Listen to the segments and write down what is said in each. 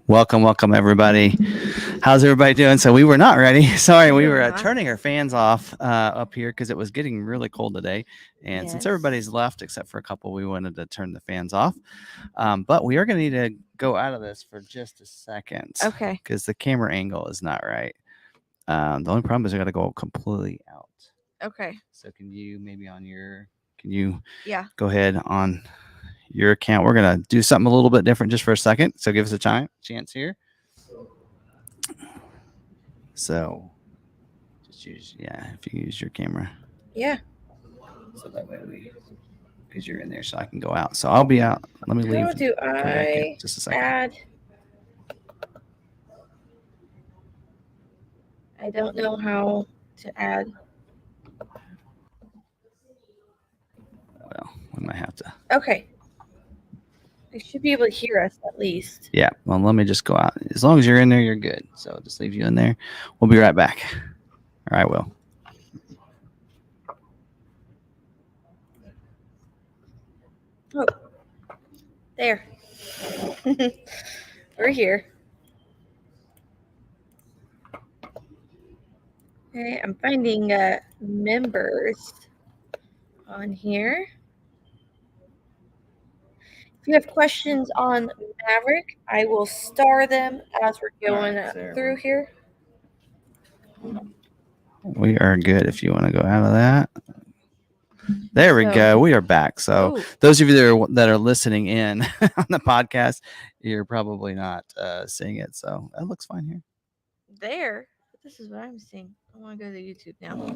Welcome, everybody. How's everybody doing? So we were not ready. Sorry, we were turning our fans off up here because it was getting really cold today. And since everybody's left except for a couple, we wanted to turn the fans off. But we are going to need to go out of this for just a second. Okay. Because the camera angle is not right. The only problem is we got to go completely out. Okay. So can you maybe on your, can you Yeah. go ahead on your account? We're going to do something a little bit different just for a second. So give us a chance here. So just use, if you use your camera. Yeah. So that way because you're in there, so I can go out. So I'll be out. Let me leave. How do I just a second. add? I don't know how to add. Well, we might have to. Okay. They should be able to hear us at least. Yeah. Well, let me just go out. As long as you're in there, you're good. So I'll just leave you in there. We'll be right back. All right, Will. Oh, there. We're here. Okay, I'm finding members on here. If you have questions on Maverick, I will star them as we're going through here. We are good if you want to go out of that. There we go. We are back. So those of you that are listening in on the podcast, you're probably not seeing it. So that looks fine here. There. This is what I'm seeing. I want to go to YouTube now.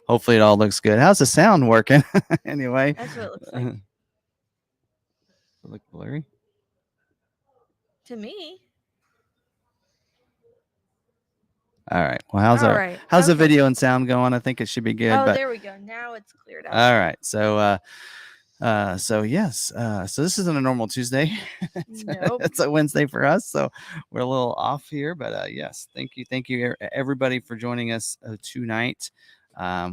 Hopefully it all looks good. How's the sound working? Anyway. That's what it looks like. Does it look blurry? To me. All right. Well, how's the video and sound going? I think it should be good. Oh, there we go. Now it's cleared up. All right. So yes. So this isn't a normal Tuesday. Nope. It's a Wednesday for us. So we're a little off here, but yes, thank you everybody for joining us tonight.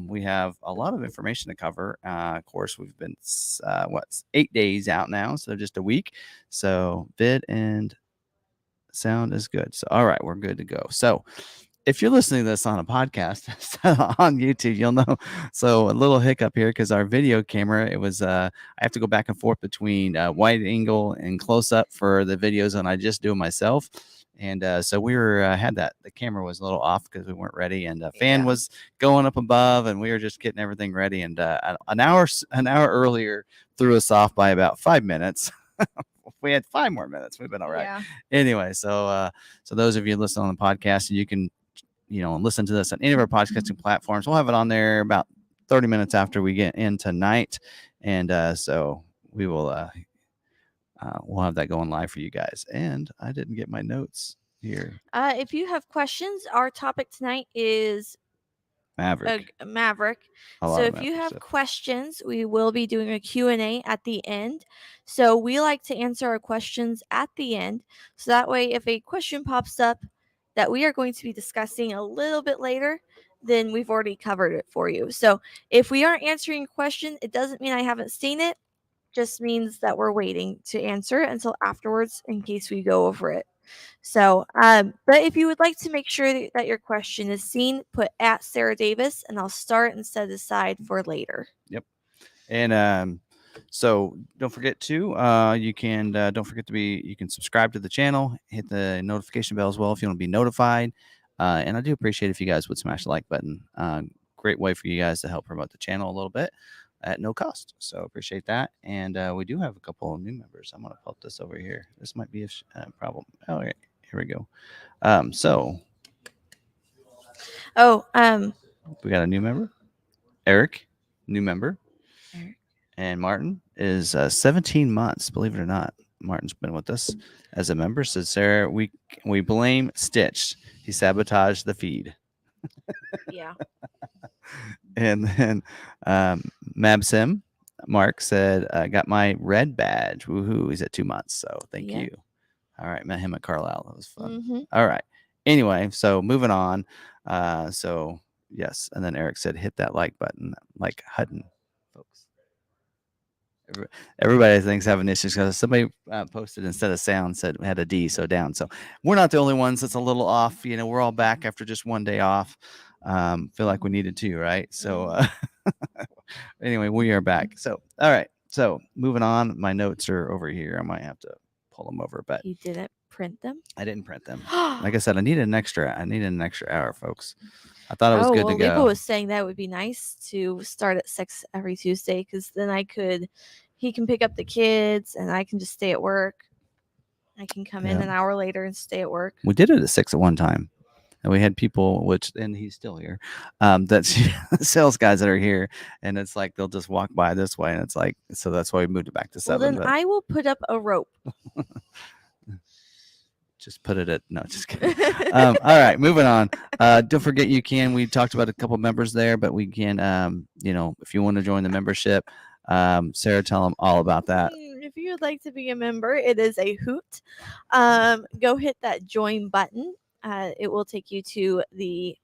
We have a lot of information to cover. Of course, we've been 8 days out now, so just a week. So vid and sound is good. So all right, we're good to go. So if you're listening to this on a podcast on YouTube, you'll know. So a little hiccup here because our video camera, it was I have to go back and forth between wide angle and close up for the videos, and I just do it myself. And so we had the camera was a little off because we weren't ready, and the fan was going up above, and we were just getting everything ready. And an hour earlier threw us off by about 5 minutes. If we had 5 more minutes, we've been all right. Yeah. Anyway, so those of you listening on the podcast, you can listen to this on any of our podcasting platforms. We'll have it on there about 30 minutes after we get in tonight, and so we will. We'll have that going live for you guys. And I didn't get my notes here. If you have questions, our topic tonight is Maverick. So if you have questions, we will be doing a Q&A at the end. So we like to answer our questions at the end. So that way, if a question pops up that we are going to be discussing a little bit later, then we've already covered it for you. So if we aren't answering a question, it doesn't mean I haven't seen it. Just means that we're waiting to answer it until afterwards in case we go over it. So, but if you would like to make sure that your question is seen, put at Sarah Davis, and I'll start and set aside for later. Yep. And so don't forget to you can subscribe to the channel, hit the notification bell as well if you want to be notified. And I do appreciate if you guys would smash the like button. Great way for you guys to help promote the channel a little bit at no cost. So appreciate that. And we do have a couple of new members. I'm going to pop this over here. This might be a problem. Oh, here we go. We got a new member, Eric, new member. And Martin is 17 months. Believe it or not, Martin's been with us as a member. Says Sarah, we blame Stitch. He sabotaged the feed. Yeah. And then Mabsim Mark said, got my red badge. Woohoo. He's at 2 months. So thank you. All right. Met him at Carlisle. That was fun. Mm-hmm. All right. Anyway, so moving on. So yes. And then Eric said, hit that like button, like Hutton, folks. Everybody thinks having issues because somebody posted instead of sound said had a D, so down. So we're not the only ones that's a little off. We're all back after just one day off. Feel like we needed to, right? So anyway, we are back. So all right. So moving on, my notes are over here. I might have to pull them over, but you didn't print them. I didn't print them. Like I said, I needed an extra hour, folks. I thought it was good to go. Lebo was saying that would be nice to start at 6 every Tuesday because then he can pick up the kids and I can just stay at work. I can come in an hour later and stay at work. We did it at 6 at one time. And we had people, and he's still here, that's sales guys that are here. And it's like they'll just walk by this way. And it's like, so that's why we moved it back to 7. Well, then I will put up a rope. Just put it at, no, just kidding. All right, moving on. Don't forget we talked about a couple members there, but we can, if you want to join the membership, Sarah, tell them all about that. If you would like to be a member, it is a hoot. Go hit that join button. It will take you to the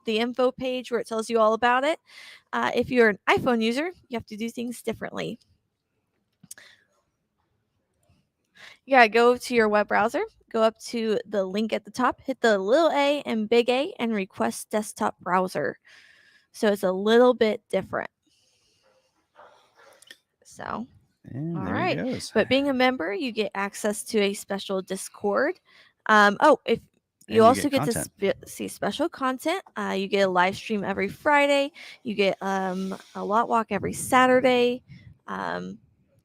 info page where it tells you all about it. If you're an iPhone user, you have to do things differently. You gotta go to your web browser, go up to the link at the top, hit the little A and big A, and request desktop browser. So it's a little bit different. So, and all there right. He goes. But being a member, you get access to a special Discord. If you also get to see special content. You get a live stream every Friday. You get a lot walk every Saturday.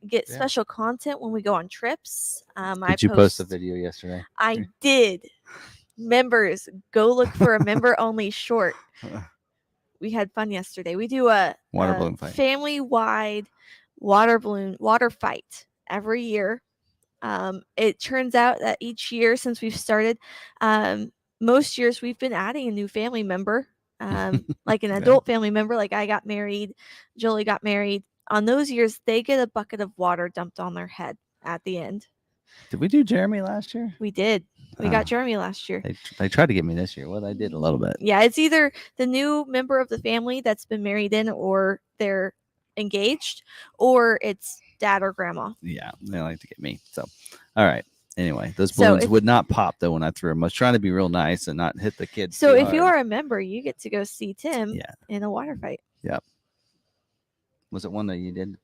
Get special content when we go on trips. Did you post a video yesterday? I did. Members, go look for a member only short. We had fun yesterday. We do a water balloon fight, family-wide water fight every year. It turns out that each year since we've started, most years we've been adding a new family member, like an adult family member. Like I got married, Jolie got married. On those years, they get a bucket of water dumped on their head at the end. Did we do Jeremy last year? We did. We got Jeremy last year. They tried to get me this year. Well, I did a little bit. Yeah, it's either the new member of the family that's been married in, or they're engaged, or it's dad or grandma. Yeah, they like to get me. So, all right. Anyway, those balloons would not pop though when I threw them. I was trying to be real nice and not hit the kids. So if you are a member, you get to go see Tim in a water fight. Yep. Was it one that you did?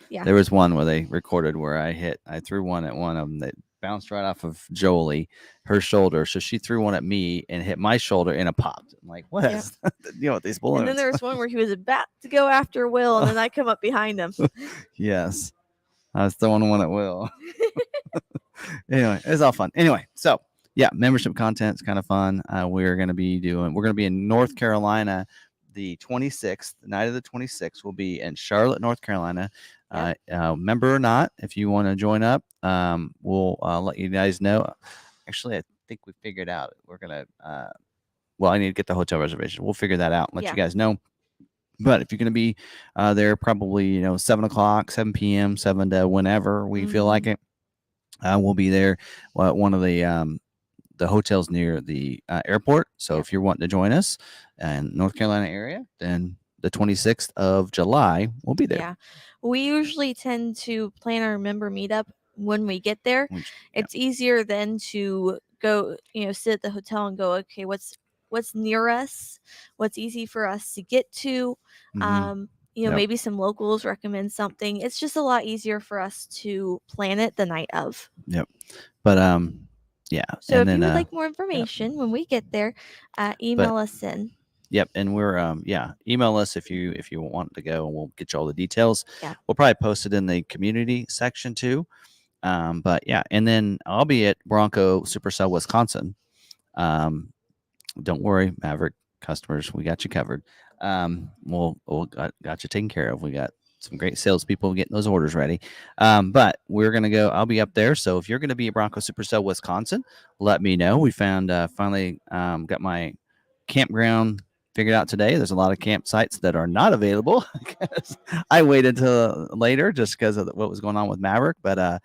Yeah. There was one where they recorded where I threw one at one of them that bounced right off of Jolie, her shoulder. So she threw one at me and hit my shoulder and it popped. I'm like, what is with these balloons? And then there was one where he was about to go after Will, and then I come up behind him. Yes. I was throwing one at Will. Anyway, it's all fun. Anyway, so yeah, membership content is kind of fun. We're going to be in North Carolina the 26th. The night of the 26th will be in Charlotte, North Carolina. Member or not, if you want to join up, we'll let you guys know. Actually, I think we figured out we're going to, I need to get the hotel reservation. We'll figure that out and let you guys know. But if you're going to be there, probably, 7 o'clock, 7 p.m., 7 to whenever we feel like it, we'll be there at one of the hotels near the airport. So if you're wanting to join us in North Carolina area, then the 26th of July, we'll be there. Yeah. We usually tend to plan our member meetup when we get there. It's easier then to go, sit at the hotel and go, okay, what's near us, what's easy for us to get to. Maybe some locals recommend something. It's just a lot easier for us to plan it the night of. Yep. But yeah. So if you would like more information when we get there, email us in. Yep, and we're email us if you want to go, and we'll get you all the details. Yeah. We'll probably post it in the community section too. But yeah, and then I'll be at Bronco Supercell, Wisconsin. Don't worry, Maverick customers, we got you covered. We'll got you taken care of. We got some great salespeople getting those orders ready. But we're gonna go. I'll be up there. So if you're gonna be at Bronco Supercell, Wisconsin, let me know. We found finally got my campground figured out today. There's a lot of campsites that are not available because I waited till later just because of what was going on with Maverick. But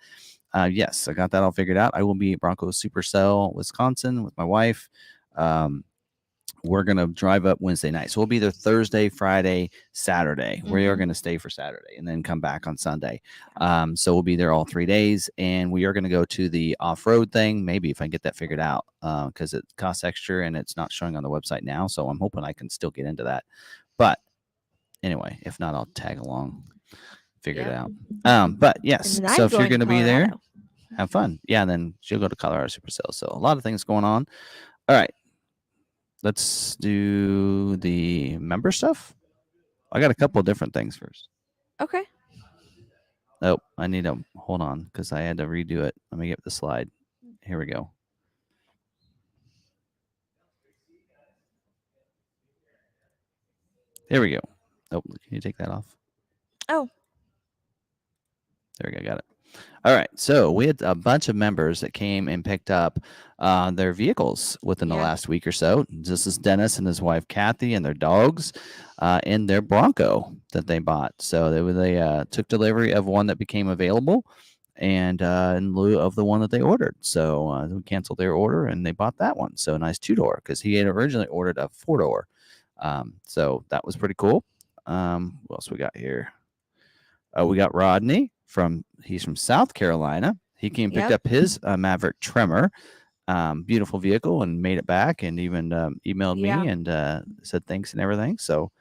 yes, I got that all figured out. I will be at Bronco Supercell, Wisconsin with my wife. we're going to drive up Wednesday night. So we'll be there Thursday, Friday, Saturday. We are going to stay for Saturday and then come back on Sunday. So we'll be there all 3 days, and we are going to go to the off-road thing. Maybe if I can get that figured out, because it costs extra and it's not showing on the website now. So I'm hoping I can still get into that. But anyway, if not, I'll tag along, figure it out. But yes, so if you're going to be there, have fun. Yeah, and then she'll go to Colorado Super Sales. So a lot of things going on. All right. Let's do the member stuff. I got a couple of different things first. Okay. Oh, I need to hold on because I had to redo it. Let me get the slide. Here we go. There we go. Oh, can you take that off? Oh. There we go. Got it. All right. So we had a bunch of members that came and picked up their vehicles within the last week or so. This is Dennis and his wife, Kathy, and their dogs in their Bronco that they bought. So they took delivery of one that became available and in lieu of the one that they ordered. So we canceled their order and they bought that one. So a nice 2-door because he had originally ordered a 4-door. So that was pretty cool. What else we got here? We got Rodney he's from South Carolina. He came and picked up his Maverick Tremor, beautiful vehicle, and made it back and even emailed me and said thanks and everything. So,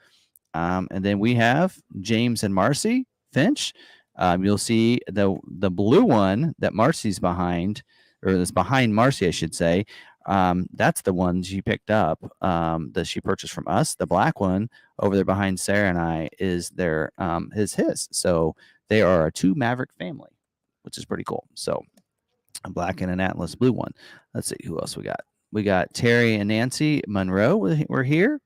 and then we have James and Marcy Finch. You'll see the blue one that Marcy's behind, or that's behind Marcy, I should say. That's the one she picked up that she purchased from us. The black one over there behind Sarah and I is their his. So they are a 2 Maverick family, which is pretty cool. So a black and an Atlas blue one. Let's see who else we got. We got Terry and Nancy Monroe. We're here.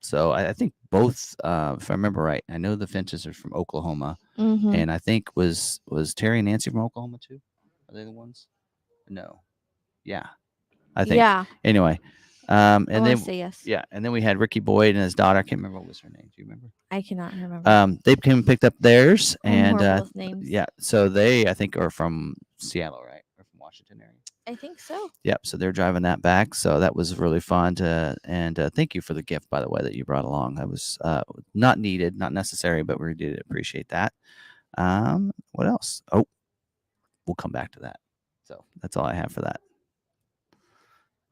So I think both, if I remember right, I know the Finches are from Oklahoma, and I think was Terry and Nancy from Oklahoma too? Are they the ones? No. Yeah, I think. Yeah. Anyway, and then say yes. Yeah, and then we had Ricky Boyd and his daughter. I can't remember what was her name. Do you remember? I cannot remember. They came and picked up theirs, and names. Yeah, so they I think are from Seattle, right, or from Washington area. I think so. Yep. So they're driving that back. So that was really fun and thank you for the gift, by the way, that you brought along. That was not needed, not necessary, but we did appreciate that. What else? Oh, we'll come back to that. So that's all I have for that.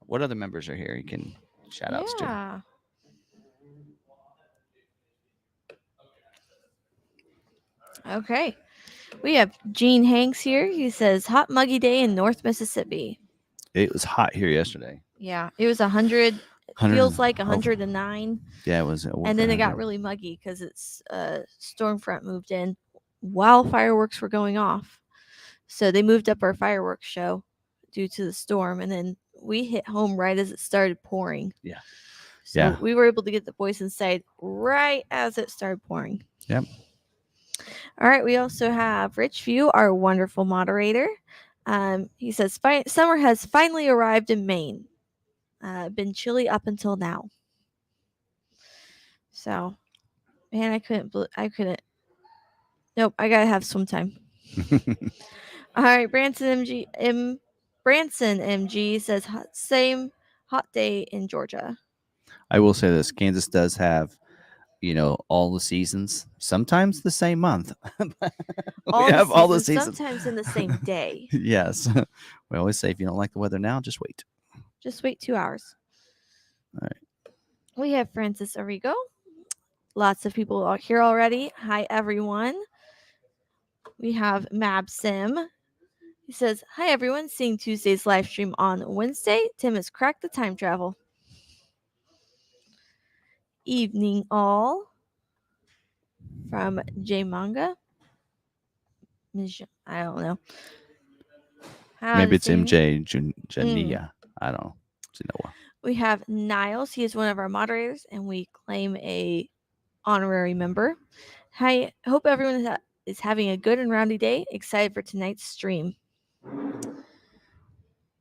What other members are here you can shout outs to? Okay. We have Gene Hanks here. He says, hot muggy day in North Mississippi. It was hot here yesterday. Yeah. It was 100. Feels like 109. Yeah, it was. And then it got really muggy because it's storm front moved in while fireworks were going off. So they moved up our fireworks show due to the storm. And then we hit home right as it started pouring. Yeah. So we were able to get the boys inside right as it started pouring. Yep. All right. We also have Rich View, our wonderful moderator. He says, summer has finally arrived in Maine. Been chilly up until now. So, man, I couldn't. Nope, I gotta have swim time. All right, Branson MG says same hot day in Georgia. I will say this: Kansas does have, all the seasons. Sometimes the same month. We have all the seasons. Sometimes in the same day. Yes, we always say if you don't like the weather now, just wait. Just wait 2 hours. All right. We have Francis Arrigo. Lots of people are here already. Hi, everyone. We have Mab Sim. He says, hi, everyone. Seeing Tuesday's live stream on Wednesday. Tim has cracked the time travel. Evening all. From J Manga. I don't know. Maybe it's MJ Jania. I don't know. We have Niles. He is one of our moderators, and we claim a honorary member. Hi, hope everyone is having a good and roundy day. Excited for tonight's stream.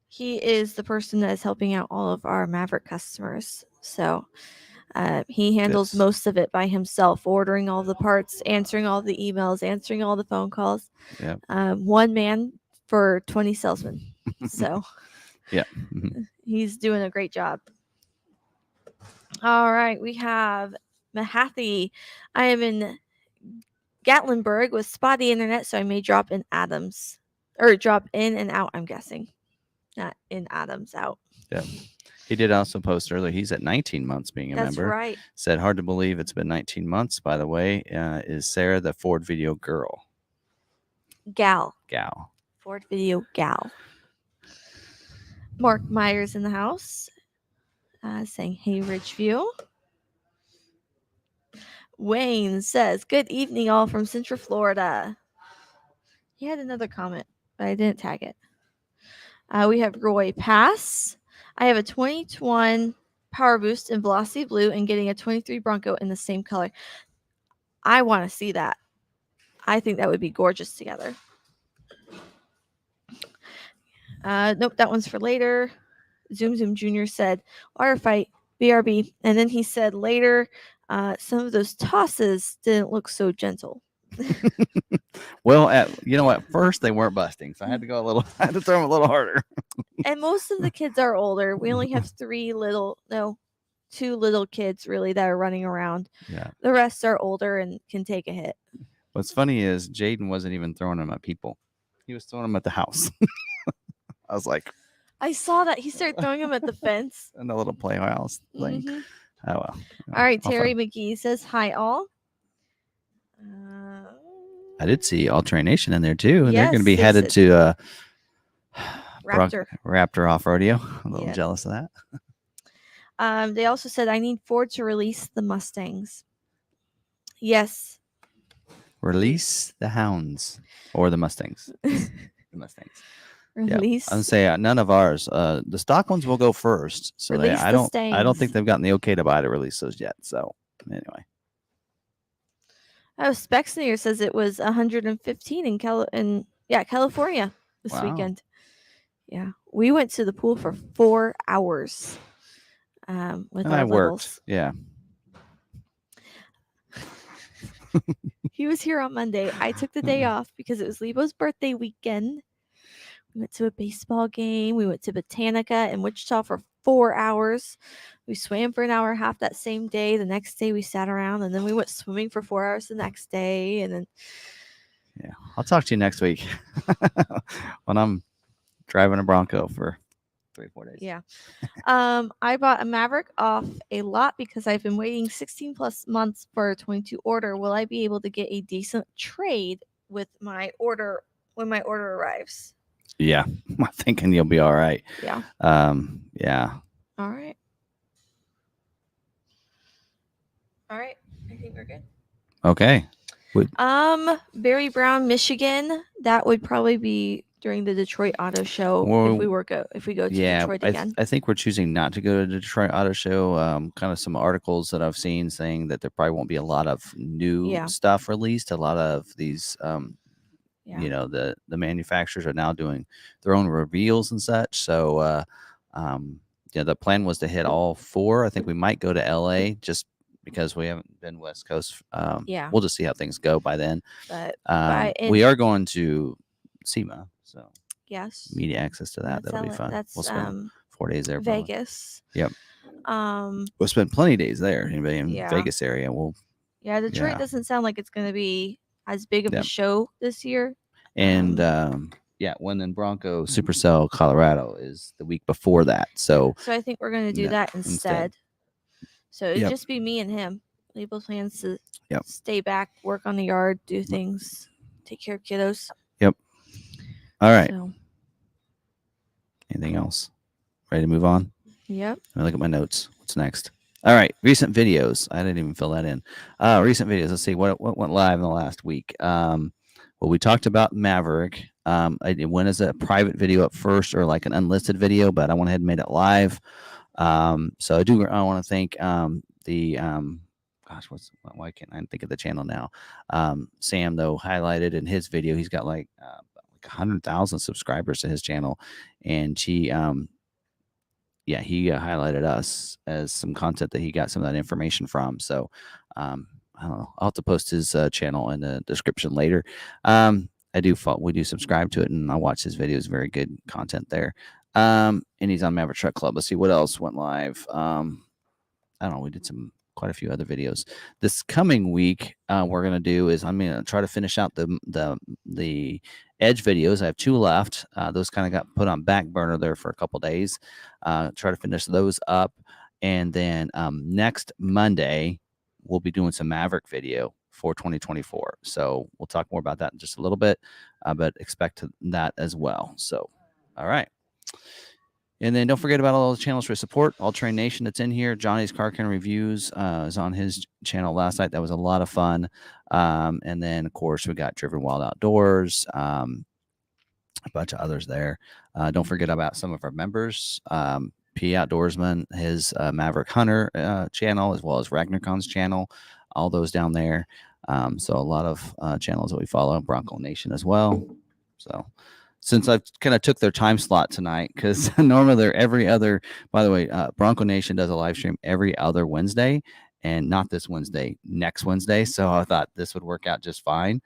He is the person that is helping out all of our Maverick customers. So he handles most of it by himself, ordering all the parts, answering all the emails, answering all the phone calls. Yeah. One man for 20 salesmen. So yeah, he's doing a great job. All right, we have Mahathi. I am in Gatlinburg with spotty internet, so I may drop in Adams. Or drop in and out, I'm guessing. Not in Adams, out. Yeah. He did also post earlier. He's at 19 months being a That's member. right. Said, hard to believe it's been 19 months, by the way. Is Sarah the Ford video girl? Gal. Gal. Ford video gal. Mark Myers in the house. Saying, hey, Ridgeview. Wayne says, good evening, all from Central Florida. He had another comment, but I didn't tag it. We have Roy Pass. I have a 2021 Power Boost in Velocity Blue and getting a 23 Bronco in the same color. I want to see that. I think that would be gorgeous together. Nope, that one's for later. Zoom Zoom Jr. said, water fight, BRB. And then he said later, some of those tosses didn't look so gentle. Well, at first they weren't busting, so I had to go a little. I had to throw them a little harder. And most of the kids are older. We only have two little kids really that are running around. Yeah. The rest are older and can take a hit. What's funny is Jaden wasn't even throwing them at people. He was throwing them at the house. I was like, I saw that he started throwing them at the fence in the little playhouse thing. Mm-hmm. Oh well. All right, Terry McGee says hi all. I did see All Terrain Nation in there too, and yes, they're going to be headed to Raptor Off Rodeo. I'm a little jealous of that. They also said I need Ford to release the Mustangs. Yes. Release the hounds or the Mustangs. The Mustangs. Release. I'm say none of ours. The stock ones will go first. So I don't think they've gotten the okay to buy to release those yet. So anyway. Oh, Specsneer says it was 115 in California this weekend. Yeah, we went to the pool for 4 hours. With our worked. Yeah. He was here on Monday. I took the day off because it was Lebo's birthday weekend. We went to a baseball game. We went to Botanica in Wichita for 4 hours. We swam for an hour and a half that same day. The next day we sat around, and then we went swimming for 4 hours the next day. And then, yeah, I'll talk to you next week when I'm driving a Bronco for 3-4 days. Yeah. I bought a Maverick off a lot because I've been waiting 16 plus months for a 22 order. Will I be able to get a decent trade with my order when my order arrives? Yeah, I'm thinking you'll be all right. Yeah. Yeah. All right. All right. I think we're good. Okay. Barry Brown, Michigan. That would probably be during the Detroit Auto Show if we go to Detroit again. I think we're choosing not to go to the Detroit Auto Show. Kind of some articles that I've seen saying that there probably won't be a lot of new stuff released. A lot of these the manufacturers are now doing their own reveals and such. So the plan was to hit all 4. I think we might go to LA just because we haven't been West Coast. We'll just see how things go by then. But we are going to SEMA, so yes, media access to that. That'll be fun. We'll spend 4 days there. Vegas. Probably. Yep. We'll spend plenty of days there. Anybody in Vegas area? Detroit doesn't sound like it's going to be as big of a show this year. And when then Bronco Supercell Colorado is the week before that. So I think we're going to do that instead. So it'd just be me and him. Lebo plans to stay back, work on the yard, do things, take care of kiddos. Yep. All right. So. Anything else? Ready to move on? Yep. Let me look at my notes. What's next? All right. Recent videos. I didn't even fill that in. Recent videos. Let's see what went live in the last week. Well, we talked about Maverick. I went as a private video up first or like an unlisted video, but I went ahead and made it live. So I want to thank why can't I think of the channel now? Sam, though, highlighted in his video, he's got like 100,000 subscribers to his channel, and he highlighted us as some content that he got some of that information from. So I don't know. I'll have to post his channel in the description later. We do subscribe to it, and I watch his videos. Very good content there. And he's on Maverick Truck Club. Let's see what else went live. I don't know, we did quite a few other videos. This coming week, we're gonna do is I'm gonna try to finish out the Edge videos. I have 2 left. Those kind of got put on back burner there for a couple days. Try to finish those up, and then next Monday we'll be doing some Maverick video for 2024. So we'll talk more about that in just a little bit, but expect that as well. So, all right. And then don't forget about all the channels for support. All Train Nation that's in here. Johnny's Car Can Reviews is on his channel last night. That was a lot of fun. And then, of course, we got Driven Wild Outdoors, a bunch of others there. Don't forget about some of our members. P Outdoorsman, his Maverick Hunter channel, as well as Ragnarcon's channel. All those down there. So a lot of channels that we follow. Bronco Nation as well. So since I've kind of took their time slot tonight, because normally they're every other, by the way, Bronco Nation does a live stream every other Wednesday, and not this Wednesday, next Wednesday. So I thought this would work out just fine.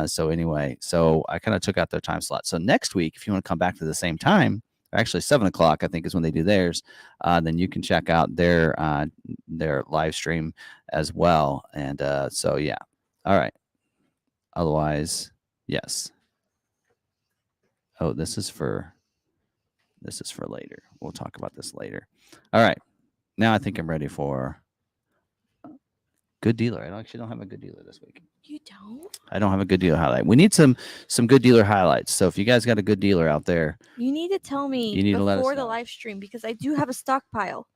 So anyway, so I kind of took out their time slot. So next week, if you want to come back to the same time, actually 7 o'clock, I think is when they do theirs, then you can check out their live stream as well. And so, yeah. All right. Otherwise, yes. Oh, this is for later. We'll talk about this later. All right. Now I think I'm ready for good dealer. I actually don't have a good dealer this week. You don't? I don't have a good dealer highlight. We need some good dealer highlights. So if you guys got a good dealer out there, you need to tell me before the live stream, because I do have a stockpile.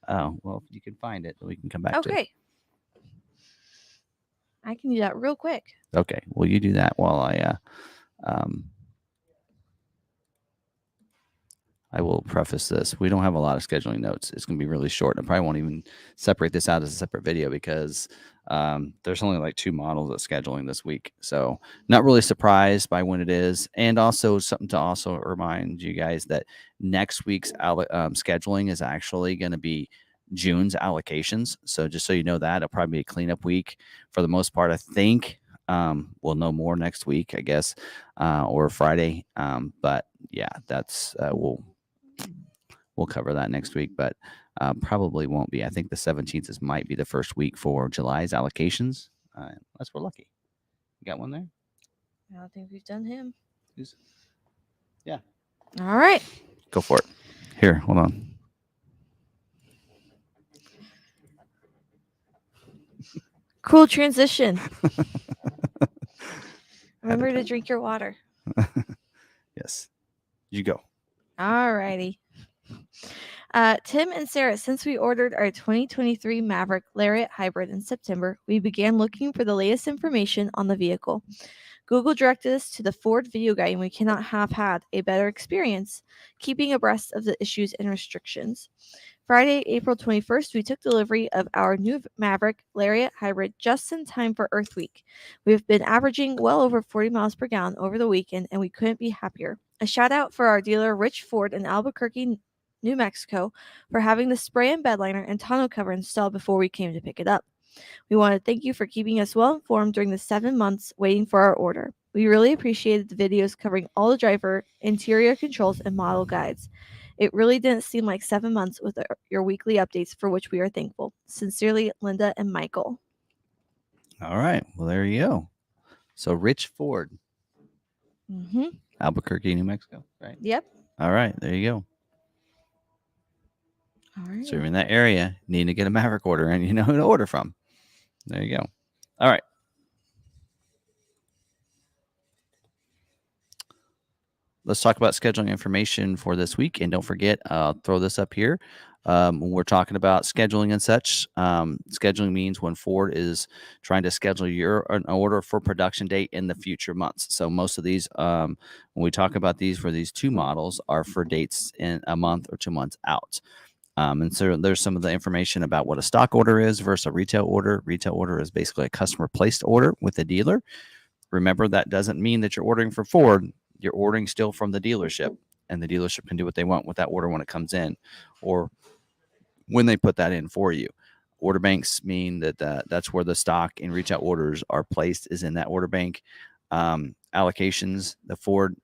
Oh, well, if you can find it, then we can come back to it. Okay. I can do that real quick. Okay. Well, you do that while I will preface this. We don't have a lot of scheduling notes. It's going to be really short. I probably won't even separate this out as a separate video because there's only like 2 models of scheduling this week. So not really surprised by when it is. And also something to also remind you guys that next week's scheduling is actually going to be June's allocations. So just so you know that, it'll probably be a cleanup week for the most part, I think. We'll know more next week, I guess, or Friday. But yeah, that's we'll cover that next week, but probably won't be. I think the 17th might be the first week for July's allocations, unless we're lucky. You got one there? I don't think we've done him. Yeah. All right. Go for it. Here, hold on. Cool transition. Remember to drink your water. Yes. You go. All righty. Tim and Sarah, since we ordered our 2023 Maverick Lariat Hybrid in September, we began looking for the latest information on the vehicle. Google directed us to the Ford video guide, and we cannot have had a better experience keeping abreast of the issues and restrictions. Friday, April 21st, we took delivery of our new Maverick Lariat Hybrid just in time for Earth Week. We've been averaging well over 40 miles per gallon over the weekend, and we couldn't be happier. A shout out for our dealer, Rich Ford in Albuquerque, New Mexico, for having the spray and bed liner and tonneau cover installed before we came to pick it up. We want to thank you for keeping us well informed during the 7 months waiting for our order. We really appreciated the videos covering all the driver, interior controls, and model guides. It really didn't seem like 7 months with your weekly updates, for which we are thankful. Sincerely, Linda and Michael. All right. Well, there you go. So Rich Ford. Mm-hmm. Albuquerque, New Mexico, right? Yep. All right. There you go. All right. So you're in that area, need to get a Maverick order, and you know who to order from. There you go. All right. Let's talk about scheduling information for this week. And don't forget, I'll throw this up here. When we're talking about scheduling and such, scheduling means when Ford is trying to schedule an order for production date in the future months. So most of these, when we talk about these for these 2 models, are for dates in a month or 2 months out. And so there's some of the information about what a stock order is versus a retail order. Retail order is basically a customer placed order with a dealer. Remember, that doesn't mean that you're ordering from Ford. You're ordering still from the dealership, and the dealership can do what they want with that order when it comes in or when they put that in for you. Order banks mean that that's where the stock and retail orders are placed, is in that order bank. Allocations, the Ford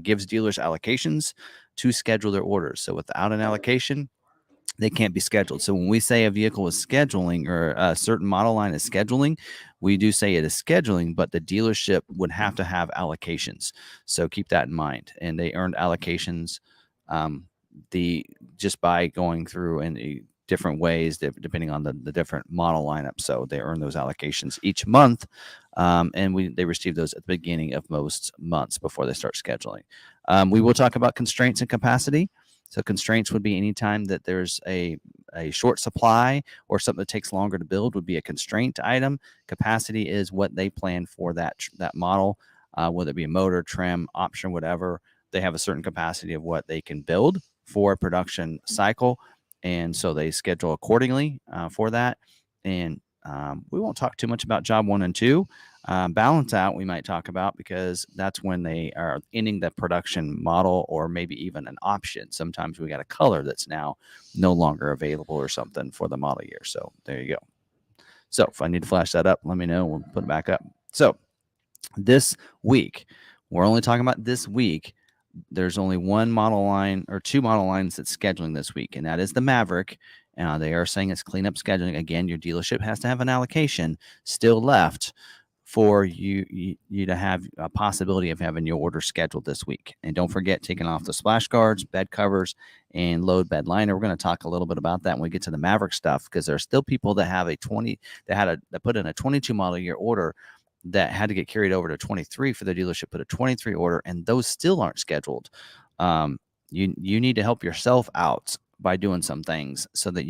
gives dealers allocations to schedule their orders. So without an allocation, they can't be scheduled. So when we say a vehicle is scheduling or a certain model line is scheduling, we do say it is scheduling, but the dealership would have to have allocations. So keep that in mind. And they earned allocations just by going through in different ways depending on the different model lineup. So they earn those allocations each month, and they receive those at the beginning of most months before they start scheduling. We will talk about constraints and capacity. So constraints would be anytime that there's a short supply or something that takes longer to build would be a constraint item. Capacity is what they plan for that model, whether it be a motor, trim, option, whatever. They have a certain capacity of what they can build for a production cycle, and so they schedule accordingly for that. And we won't talk too much about job 1 and 2. Balance out we might talk about, because that's when they are ending the production model or maybe even an option. Sometimes we got a color that's now no longer available or something for the model year. So there you go. So if I need to flash that up, let me know. We'll put it back up. So this week, we're only talking about this week. There's only one model line or two model lines that's scheduling this week, and that is the Maverick. They are saying it's cleanup scheduling. Again, your dealership has to have an allocation still left for you to have a possibility of having your order scheduled this week. And don't forget taking off the splash guards, bed covers, and load bed liner. We're going to talk a little bit about that when we get to the Maverick stuff, because there are still people that have that put in a 22 model year order that had to get carried over to 23 for the dealership, put a 23 order, and those still aren't scheduled. You need to help yourself out by doing some things so that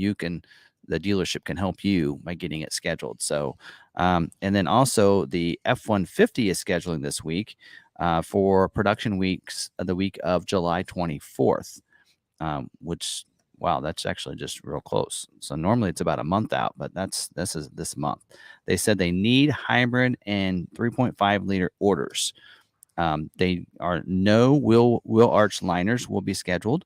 the dealership can help you by getting it scheduled. So, and then also the F-150 is scheduling this week for production weeks, the week of July 24th, which, wow, that's actually just real close. So normally it's about a month out, but this is this month. They said they need hybrid and 3.5 liter orders. They are no wheel arch liners will be scheduled.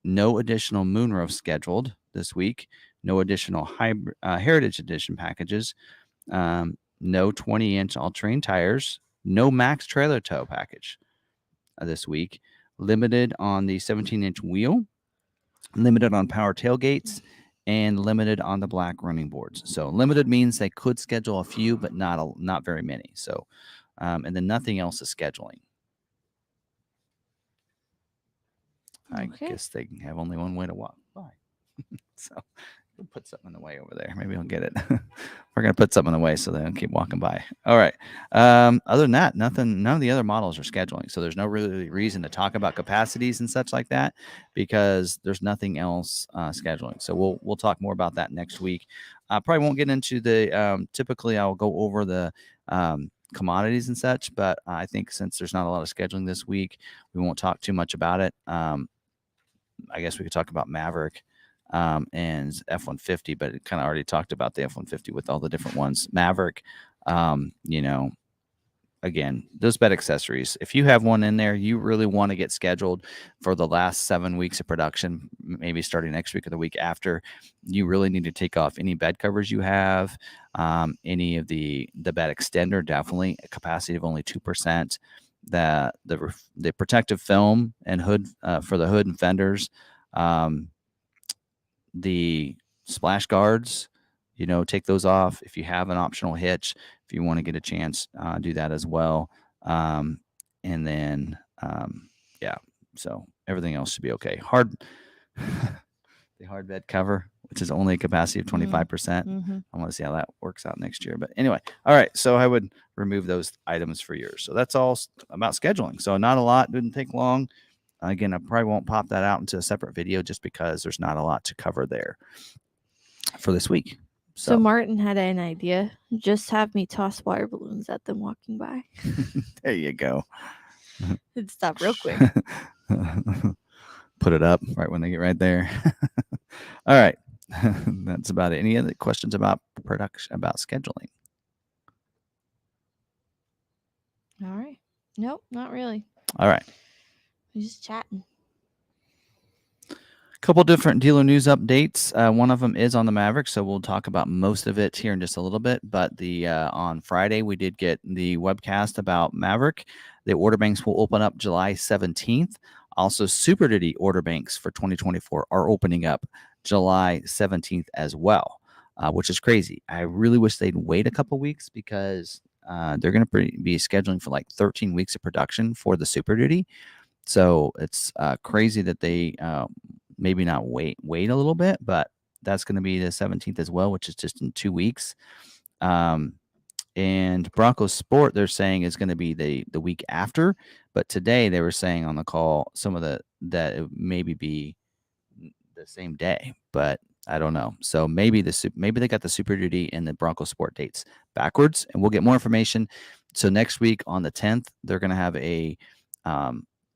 No additional moonroof scheduled this week. No additional hybrid Heritage Edition packages. No 20-inch all-terrain tires. No max trailer tow package this week. Limited on the 17-inch wheel. Limited on power tailgates. And limited on the black running boards. So limited means they could schedule a few, but not very many. So, and then nothing else is scheduling. I guess they have only one way to walk by. So we'll put something in the way over there. Maybe I'll get it. We're going to put something in the way so they don't keep walking by. All right. Other than that, none of the other models are scheduling. So there's no really reason to talk about capacities and such like that, because there's nothing else scheduling. So we'll talk more about that next week. I probably won't get into the typically I'll go over the commodities and such, but I think since there's not a lot of scheduling this week, we won't talk too much about it. I guess we could talk about Maverick and F-150, but it kind of already talked about the F-150 with all the different ones. Maverick, again, those bed accessories, if you have one in there, you really want to get scheduled for the last 7 weeks of production, maybe starting next week or the week after. You really need to take off any bed covers you have, any of the bed extender, definitely a capacity of only 2%. The protective film and hood for the hood and fenders, the splash guards, take those off. If you have an optional hitch, if you want to get a chance, do that as well. And then, so everything else should be okay. The hard bed cover, which is only a capacity of 25%. Mm-hmm. I want to see how that works out next year. But anyway, all right. So I would remove those items for yours. So that's all about scheduling. So not a lot, didn't take long. Again, I probably won't pop that out into a separate video just because there's not a lot to cover there for this week. So Martin had an idea. Just have me toss water balloons at them walking by. There you go. It'd stop real quick. Put it up right when they get right there. All right. That's about it. Any other questions about production, about scheduling? All right. Nope, not really. All right. We're just chatting. Couple different dealer news updates. One of them is on the Maverick, so we'll talk about most of it here in just a little bit. But on Friday, we did get the webcast about Maverick. The order banks will open up July 17th. Also, Super Duty order banks for 2024 are opening up July 17th as well, which is crazy. I really wish they'd wait a couple weeks because they're going to be scheduling for like 13 weeks of production for the Super Duty. So it's crazy that they maybe not wait a little bit, but that's going to be the 17th as well, which is just in 2 weeks. And Bronco Sport, they're saying is going to be the week after, but today they were saying on the call that it maybe be the same day, but I don't know. So maybe they got the Super Duty and the Bronco Sport dates backwards, and we'll get more information. So next week on the 10th, they're going to have a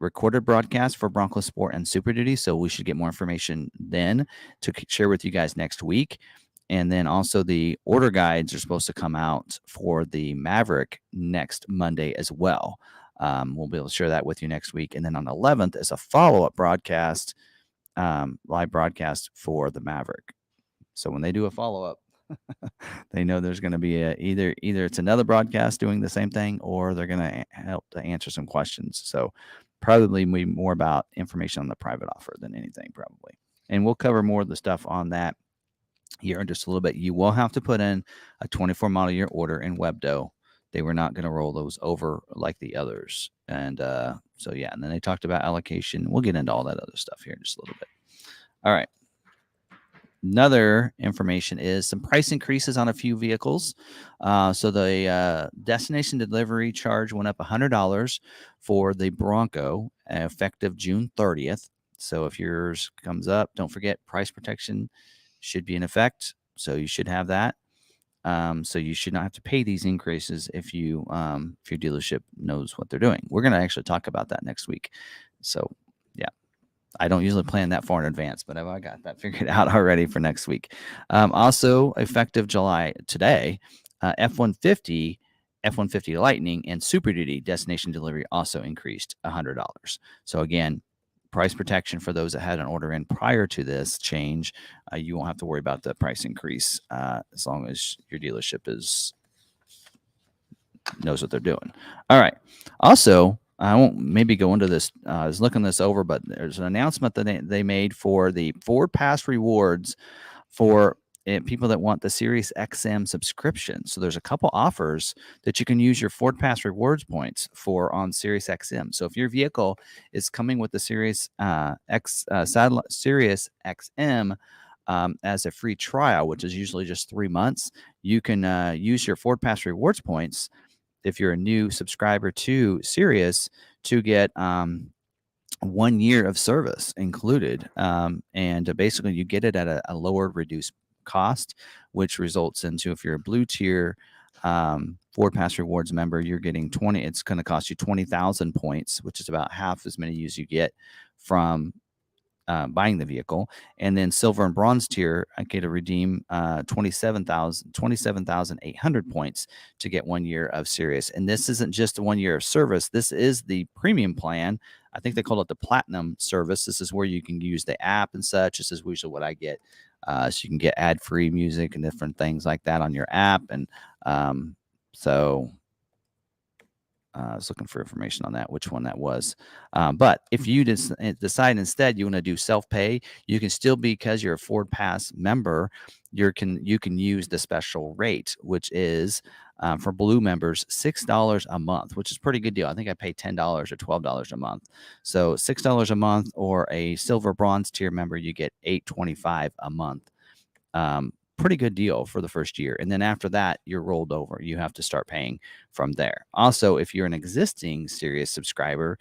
recorded broadcast for Bronco Sport and Super Duty. So we should get more information then to share with you guys next week. And then also the order guides are supposed to come out for the Maverick next Monday as well. We'll be able to share that with you next week. And then on the 11th is a follow-up broadcast, live broadcast for the Maverick. So when they do a follow-up, they know there's going to be either it's another broadcast doing the same thing, or they're going to help to answer some questions. So probably more about information on the private offer than anything, probably. And we'll cover more of the stuff on that here in just a little bit. You will have to put in a 24 model year order in Webdo. They were not going to roll those over like the others. And so, yeah. And then they talked about allocation. We'll get into all that other stuff here in just a little bit. All right. Another information is some price increases on a few vehicles. So the destination delivery charge went up $100 for the Bronco effective June 30th. So if yours comes up, don't forget price protection should be in effect. So you should have that. So you should not have to pay these increases if your dealership knows what they're doing. We're going to actually talk about that next week. So yeah. I don't usually plan that far in advance, but I got that figured out already for next week. Also, effective July today, F-150 Lightning and Super Duty destination delivery also increased $100. So again, price protection for those that had an order in prior to this change. You won't have to worry about the price increase as long as your dealership knows what they're doing. All right. Also, I won't maybe go into this. I was looking this over, but there's an announcement that they made for the Ford Pass rewards for people that want the Sirius XM subscription. So there's a couple offers that you can use your Ford Pass rewards points for on Sirius XM. So if your vehicle is coming with the Sirius Sirius XM as a free trial, which is usually just 3 months, you can use your Ford Pass rewards points if you're a new subscriber to Sirius to get 1 year of service included. And basically you get it at a lower reduced cost, which results into, if you're a blue tier Ford Pass Rewards member, you're getting it's going to cost you 20,000 points, which is about half as many as you get from buying the vehicle. And then silver and bronze tier, I get to redeem 27,800 points to get 1 year of Sirius. And this isn't just 1 year of service. This is the premium plan. I think they call it the platinum service. This is where you can use the app and such. This is usually what I get. So you can get ad-free music and different things like that on your app. And I was looking for information on that, which one that was. But if you decide instead you want to do self-pay, you can still, because you're a Ford Pass member, you can use the special rate, which is for blue members, $6 a month, which is a pretty good deal. I think I pay $10 or $12 a month. So $6 a month, or a silver bronze tier member, you get $8.25 a month. Pretty good deal for the first year. And then after that, you're rolled over. You have to start paying from there. Also, if you're an existing Sirius subscriber,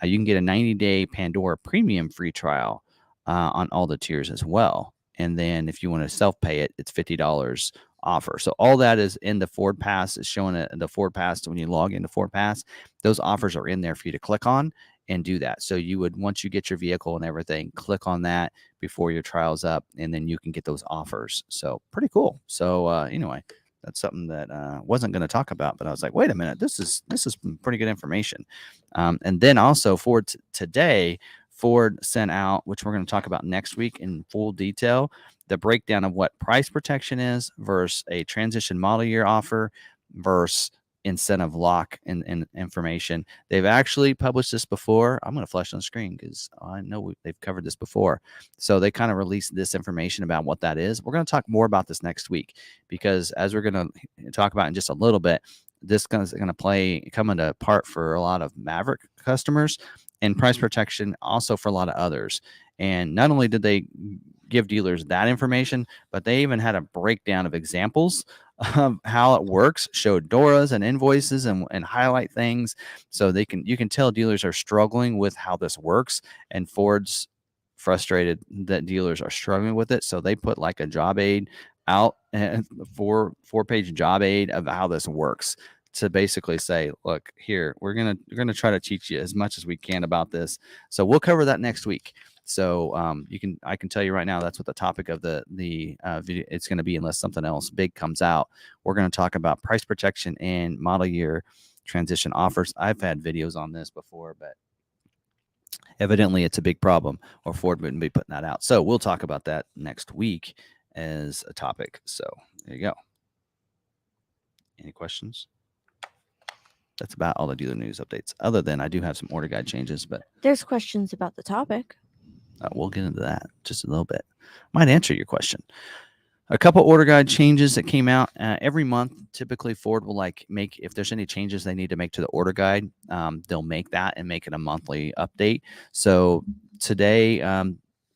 you can get a 90-day Pandora premium free trial on all the tiers as well. And then if you want to self-pay it, it's $50 offer. So all that is in the Ford Pass. Is showing it in the Ford Pass. When you log into Ford Pass, those offers are in there for you to click on and do that. So you would, once you get your vehicle and everything, click on that before your trial's up, and then you can get those offers. So pretty cool. So anyway, that's something that wasn't going to talk about, but I was like, wait a minute, this is pretty good information. And then also for today, Ford sent out, which we're going to talk about next week in full detail, the breakdown of what price protection is versus a transition model year offer versus incentive lock and information. They've actually published this before. I'm going to flash on the screen because I know they've covered this before. So they kind of released this information about what that is. We're going to talk more about this next week because as we're going to talk about in just a little bit, this is going to come into part for a lot of Maverick customers and price protection also for a lot of others. And not only did they give dealers that information, but they even had a breakdown of examples of how it works, show DORAs and invoices and highlight things. So you can tell dealers are struggling with how this works, and Ford's frustrated that dealers are struggling with it. So they put like a job aid out, and four-page job aid of how this works, to basically say, look, here, we're gonna try to teach you as much as we can about this. So we'll cover that next week. So I can tell you right now, that's what the topic of the video it's going to be, unless something else big comes out. We're going to talk about price protection and model year transition offers. I've had videos on this before, but evidently it's a big problem, or Ford wouldn't be putting that out. So we'll talk about that next week as a topic. So there you go. Any questions? That's about all the dealer news updates. Other than I do have some order guide changes, but there's questions about the topic. We'll get into that just a little bit. Might answer your question. A couple order guide changes that came out every month. Typically, Ford will make, if there's any changes they need to make to the order guide, they'll make that and make it a monthly update. So today,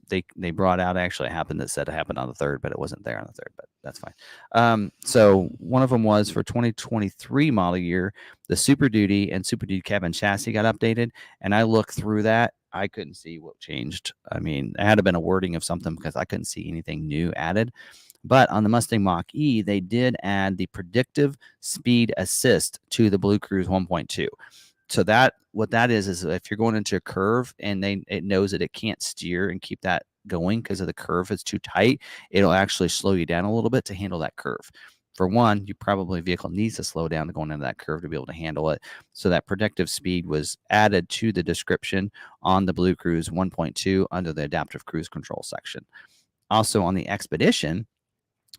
they brought out, actually it happened, that said it happened on the 3rd, but it wasn't there on the 3rd, but that's fine. So one of them was for 2023 model year, the Super Duty and Super Duty cabin chassis got updated, and I looked through that. I couldn't see what changed. I mean, it had to been a wording of something because I couldn't see anything new added. But on the Mustang Mach-E, they did add the predictive speed assist to the Blue Cruise 1.2. So what that is if you're going into a curve and it knows that it can't steer and keep that going because of the curve is too tight, it'll actually slow you down a little bit to handle that curve. For one, vehicle needs to slow down to go into that curve to be able to handle it. So that predictive speed was added to the description on the Blue Cruise 1.2 under the adaptive cruise control section. Also on the Expedition,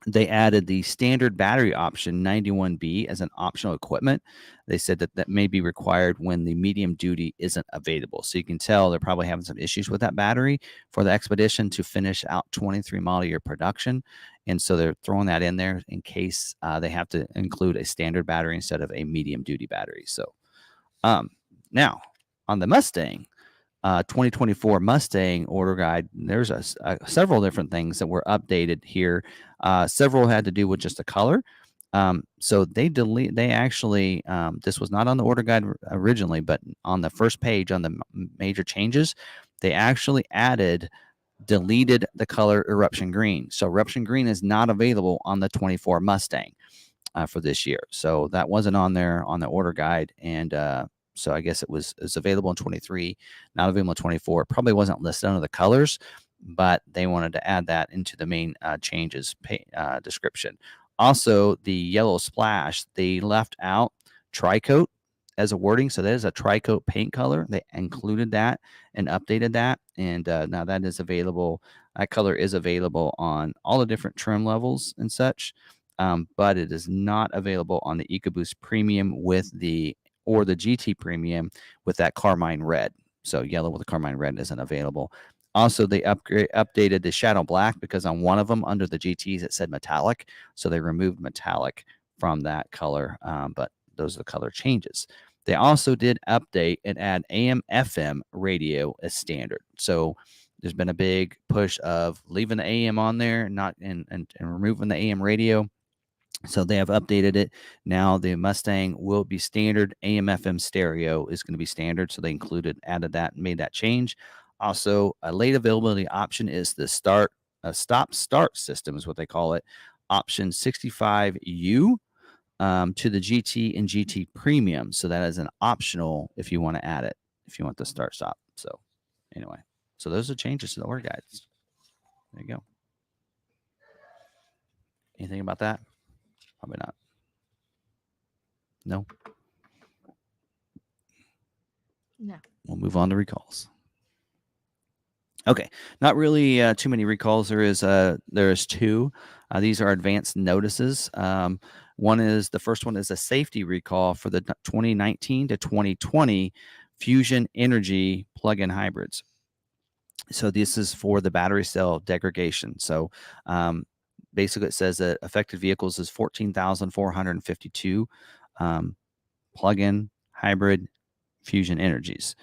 they added the standard battery option 91B as an optional equipment. They said that may be required when the medium duty isn't available. So you can tell they're probably having some issues with that battery for the Expedition to finish out 23 model year production. And so they're throwing that in there in case they have to include a standard battery instead of a medium duty battery. So now on the Mustang, 2024 Mustang order guide, there's several different things that were updated here. Several had to do with just the color. So they actually, this was not on the order guide originally, but on the first page on the major changes, they actually deleted the color Eruption Green. So Eruption Green is not available on the 24 Mustang for this year. So that wasn't on there on the order guide. And so I guess it's available in 23, not available in 24. Probably wasn't listed under the colors, but they wanted to add that into the main changes description. Also, the yellow splash, they left out Tri-Coat as a wording. So that is a Tri-Coat paint color. They included that and updated that. And now that is available. That color is available on all the different trim levels and such. But it is not available on the EcoBoost Premium or the GT Premium with that carmine red. So yellow with the carmine red isn't available. Also, they updated the shadow black because on one of them under the GTs it said metallic. So they removed metallic from that color, but those are the color changes. They also did update and add AM/FM radio as standard. So there's been a big push of leaving the AM on there, and removing the AM radio. So they have updated it. Now the Mustang will be standard. AM/FM stereo is going to be standard. So they added that, and made that change. Also, a late availability option is the stop-start system is what they call it. Option 65U to the GT and GT Premium. So that is an optional if you want to add it, if you want the start-stop. So anyway, so those are changes to the order guides. There you go. Anything about that? Probably not. No. No. We'll move on to recalls. Okay, not really too many recalls. There is two. These are advanced notices. The first one is a safety recall for the 2019 to 2020 Fusion Energy plug-in hybrids. So this is for the battery cell degradation. So basically it says that affected vehicles is 14,452 plug-in hybrid Fusion Energies.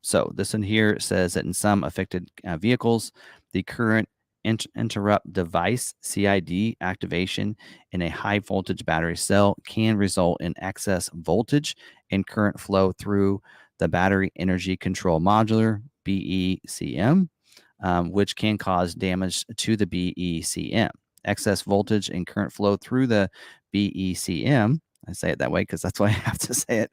So this in here says that in some affected vehicles, the current interrupt device CID activation in a high voltage battery cell can result in excess voltage and current flow through the battery energy control modular BECM, which can cause damage to the BECM. Excess voltage and current flow through the BECM, I say it that way because that's why I have to say it,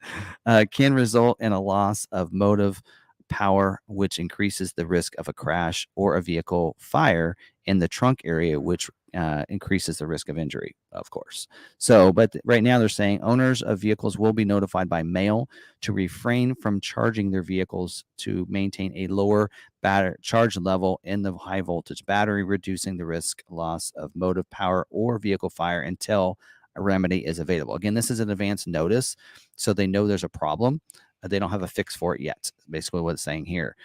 can result in a loss of motive power, which increases the risk of a crash or a vehicle fire in the trunk area, which increases the risk of injury, of course. So, but right now they're saying owners of vehicles will be notified by mail to refrain from charging their vehicles to maintain a lower battery charge level in the high voltage battery, reducing the risk loss of motive power or vehicle fire until a remedy is available. Again, this is an advance notice, so they know there's a problem. They don't have a fix for it yet. Basically, what it's saying here.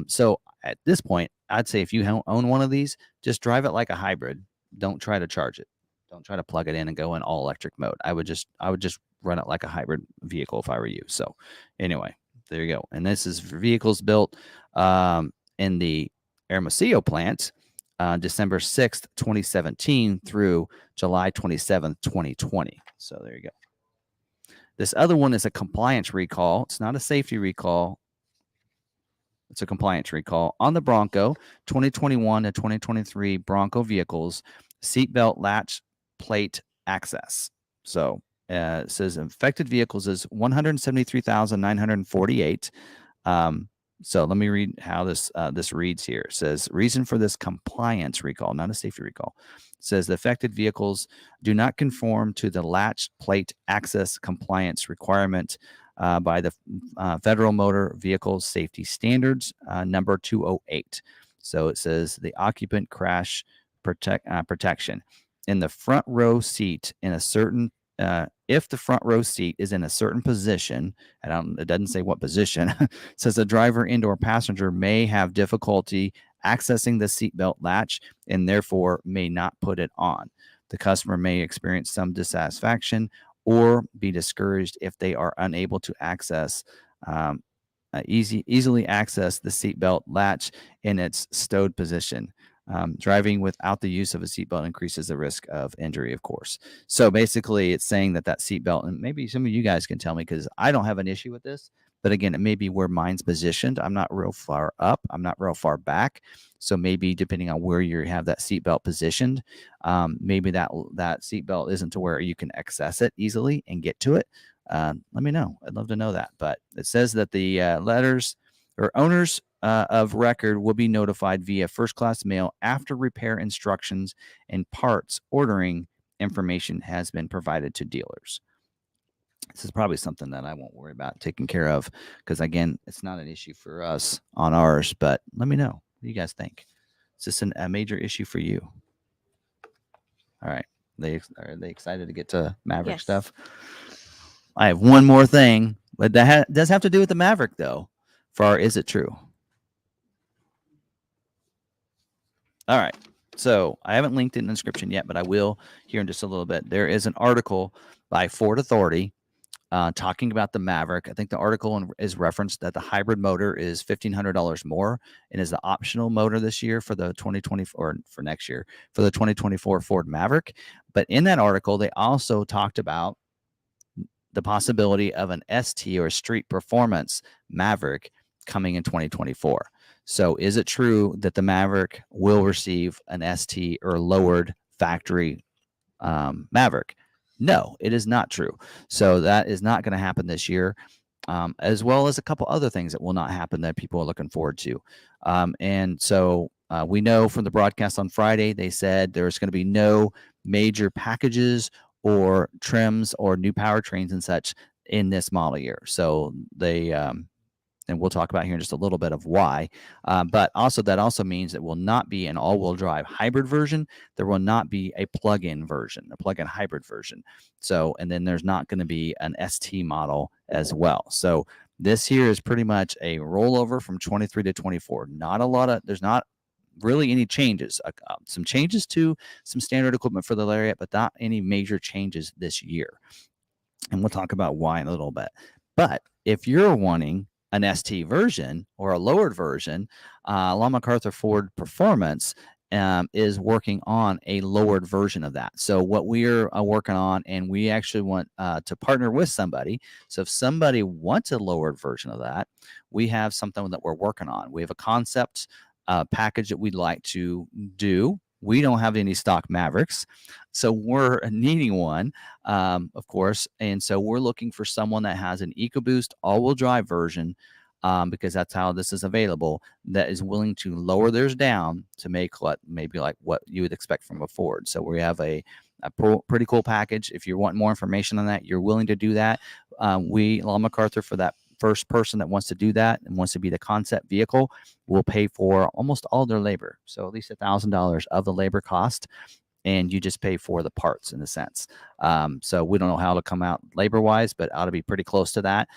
So at this point, I'd say if you own one of these, just drive it like a hybrid. Don't try to charge it. Don't try to plug it in and go in all electric mode. I would just run it like a hybrid vehicle if I were you. So anyway, there you go. And this is for vehicles built in the Hermosillo plant. December 6th, 2017 through July 27th, 2020. So there you go. This other one is a compliance recall. It's not a safety recall. It's a compliance recall on the Bronco 2021 to 2023 Bronco vehicles, seatbelt latch plate access. So it says affected vehicles is 173,948. So let me read how this reads here. It says reason for this compliance recall, not a safety recall. It says the affected vehicles do not conform to the latch plate access compliance requirement by the Federal Motor Vehicle Safety Standards number 208. So it says the occupant crash protection in the front row seat in a certain if the front row seat is in a certain position, it doesn't say what position, it says the driver and/or passenger may have difficulty accessing the seatbelt latch and therefore may not put it on. The customer may experience some dissatisfaction or be discouraged if they are unable to easily access the seatbelt latch in its stowed position. Driving without the use of a seatbelt increases the risk of injury, of course. So basically, it's saying that seatbelt, and maybe some of you guys can tell me because I don't have an issue with this, but again, it may be where mine's positioned. I'm not real far up. I'm not real far back. So maybe depending on where you have that seatbelt positioned, maybe that seatbelt isn't to where you can access it easily and get to it. Let me know. I'd love to know that. But it says that the letters or owners of record will be notified via first-class mail after repair instructions and parts ordering information has been provided to dealers. This is probably something that I won't worry about taking care of because, again, it's not an issue for us on ours, but let me know. What do you guys think? Is this a major issue for you? All right. Are they excited to get to Maverick stuff? I have one more thing, but that does have to do with the Maverick, though. Is it true? All right. So I haven't linked it in the description yet, but I will here in just a little bit. There is an article by Ford Authority talking about the Maverick. I think the article is referenced that the hybrid motor is $1,500 more and is the optional motor this year for the 2024 or for next year for the 2024 Ford Maverick. But in that article, they also talked about the possibility of an ST or street performance Maverick coming in 2024. So is it true that the Maverick will receive an ST or lowered factory Maverick? No, it is not true. So that is not going to happen this year, as well as a couple other things that will not happen that people are looking forward to. And so we know from the broadcast on Friday, they said there's going to be no major packages or trims or new powertrains and such in this model year. So they and we'll talk about here in just a little bit of why. But also that also means it will not be an all-wheel drive hybrid version. There will not be a plug-in version, a plug-in hybrid version. So, and then there's not going to be an ST model as well. So this here is pretty much a rollover from 23 to 24. Not a lot of, there's not really any changes. Some changes to some standard equipment for the Lariat, but not any major changes this year. And we'll talk about why in a little bit. But if you're wanting an ST version or a lowered version, McArthur Ford Performance is working on a lowered version of that. So what we're working on, and we actually want to partner with somebody. So if somebody wants a lowered version of that, we have something that we're working on. We have a concept package that we'd like to do. We don't have any stock Mavericks, so we're needing one, of course. And so we're looking for someone that has an EcoBoost all-wheel drive version, because that's how this is available, that is willing to lower theirs down to make maybe like what you would expect from a Ford. So we have a pretty cool package. If you want more information on that, you're willing to do that. We, McArthur, for that first person that wants to do that and wants to be the concept vehicle, will pay for almost all their labor. So at least $1,000 of the labor cost, and you just pay for the parts in a sense. So we don't know how it'll come out labor-wise, but ought to be pretty close to that.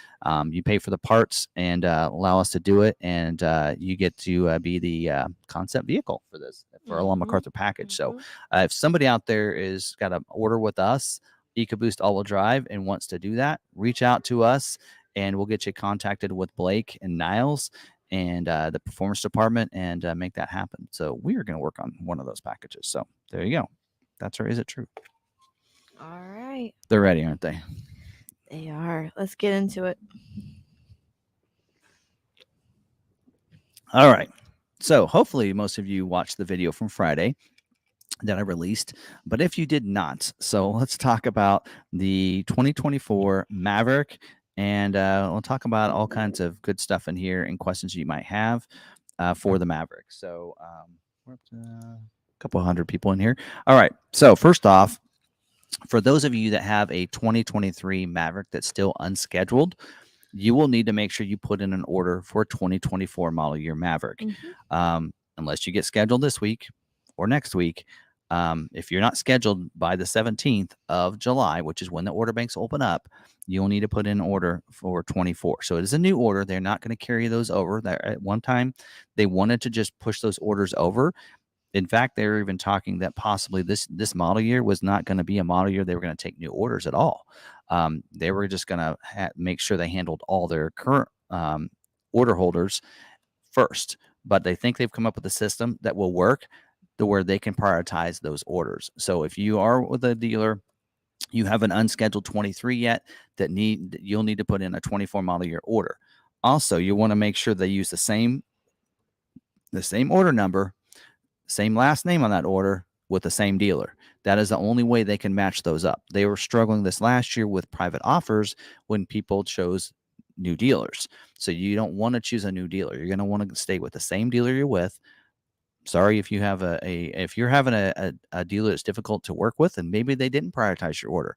You pay for the parts and allow us to do it, and you get to be the concept vehicle for this, for a McArthur package. So if somebody out there is got an order with us, EcoBoost all-wheel drive, and wants to do that, reach out to us, and we'll get you contacted with Blake and Niles and the performance department and make that happen. So we are going to work on one of those packages. So there you go. That's or is it true? All right. They're ready, aren't they? They are. Let's get into it. All right. So hopefully most of you watched the video from Friday that I released, but if you did not, so let's talk about the 2024 Maverick, and we'll talk about all kinds of good stuff in here and questions you might have for the Maverick. So we're up to a couple hundred people in here. All right. So first off, for those of you that have a 2023 Maverick that's still unscheduled, you will need to make sure you put in an order for a 2024 model year Maverick. Unless you get scheduled this week or next week. If you're not scheduled by the 17th of July, which is when the order banks open up, you'll need to put in an order for 24. So it is a new order. They're not going to carry those over. At one time, they wanted to just push those orders over. In fact, they were even talking that possibly this model year was not going to be a model year they were going to take new orders at all. They were just going to make sure they handled all their current order holders first. But they think they've come up with a system that will work to where they can prioritize those orders. So if you are with a dealer, you have an unscheduled 23 yet, you'll need to put in a 24 model year order. Also, you want to make sure they use the same order number, same last name on that order with the same dealer. That is the only way they can match those up. They were struggling this last year with private offers when people chose new dealers. So you don't want to choose a new dealer. You're going to want to stay with the same dealer you're with. Sorry if you have if you're having a dealer that's difficult to work with and maybe they didn't prioritize your order.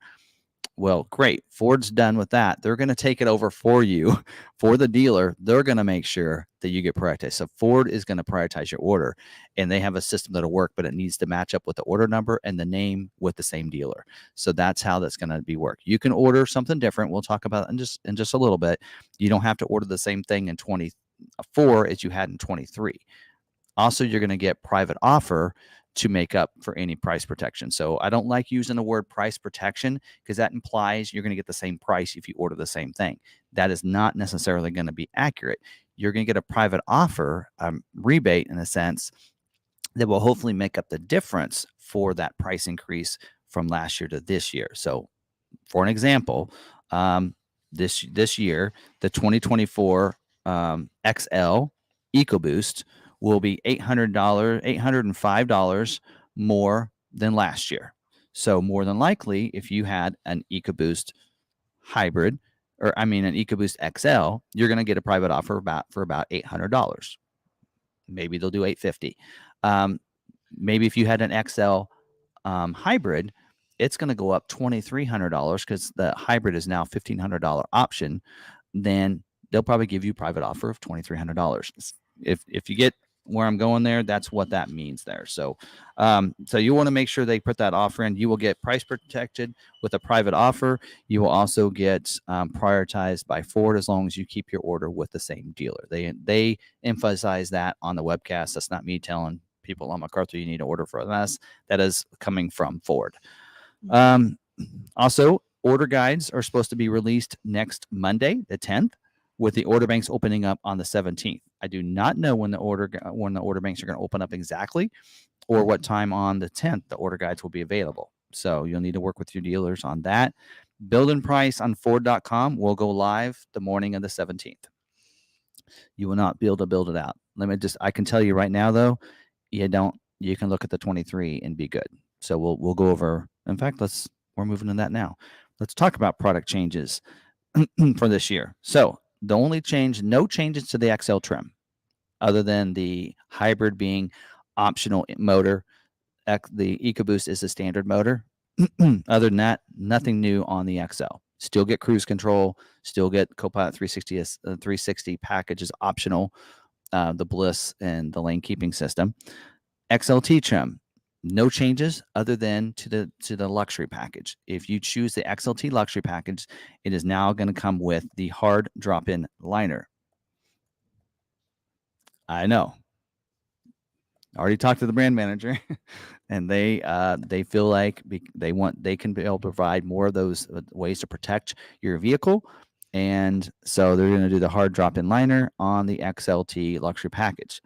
Well, great. Ford's done with that. They're going to take it over for you, for the dealer. They're going to make sure that you get prioritized. So Ford is going to prioritize your order, and they have a system that'll work, but it needs to match up with the order number and the name with the same dealer. So that's how that's going to be work. You can order something different. We'll talk about it in just a little bit. You don't have to order the same thing in 24 as you had in 23. Also, you're going to get private offer to make up for any price protection. So I don't like using the word price protection because that implies you're going to get the same price if you order the same thing. That is not necessarily going to be accurate. You're going to get a private offer, rebate in a sense, that will hopefully make up the difference for that price increase from last year to this year. So for an example, this year, the 2024 XL EcoBoost will be $805 more than last year. So more than likely, if you had an EcoBoost hybrid, an EcoBoost XL, you're going to get a private offer for about $800. Maybe they'll do $850. Maybe if you had an XL hybrid, it's going to go up $2,300 because the hybrid is now $1,500 option. Then they'll probably give you a private offer of $2,300. If you get where I'm going there, that's what that means there. So you want to make sure they put that offer in. You will get price protected with a private offer. You will also get prioritized by Ford as long as you keep your order with the same dealer. They emphasize that on the webcast. That's not me telling people on McArthur you need to order from us. That is coming from Ford. Also, order guides are supposed to be released next Monday, the 10th, with the order banks opening up on the 17th. I do not know when the order banks are going to open up exactly, or what time on the 10th the order guides will be available. So you'll need to work with your dealers on that. Build and price on Ford.com will go live the morning of the 17th. You will not be able to build it out. I can tell you right now though, you can look at the 23 and be good. So we'll go over. In fact, we're moving to that now. Let's talk about product changes for this year. So the only change, no changes to the XL trim, other than the hybrid being optional motor. The EcoBoost is the standard motor. Other than that, nothing new on the XL. Still get cruise control. Still get Copilot 360 package is optional. The Bliss and the lane keeping system. XLT trim, no changes other than to the luxury package. If you choose the XLT luxury package, it is now going to come with the hard drop-in liner. I know. I already talked to the brand manager, and they feel like they can be able to provide more of those ways to protect your vehicle, and so they're going to do the hard drop-in liner on the XLT luxury package.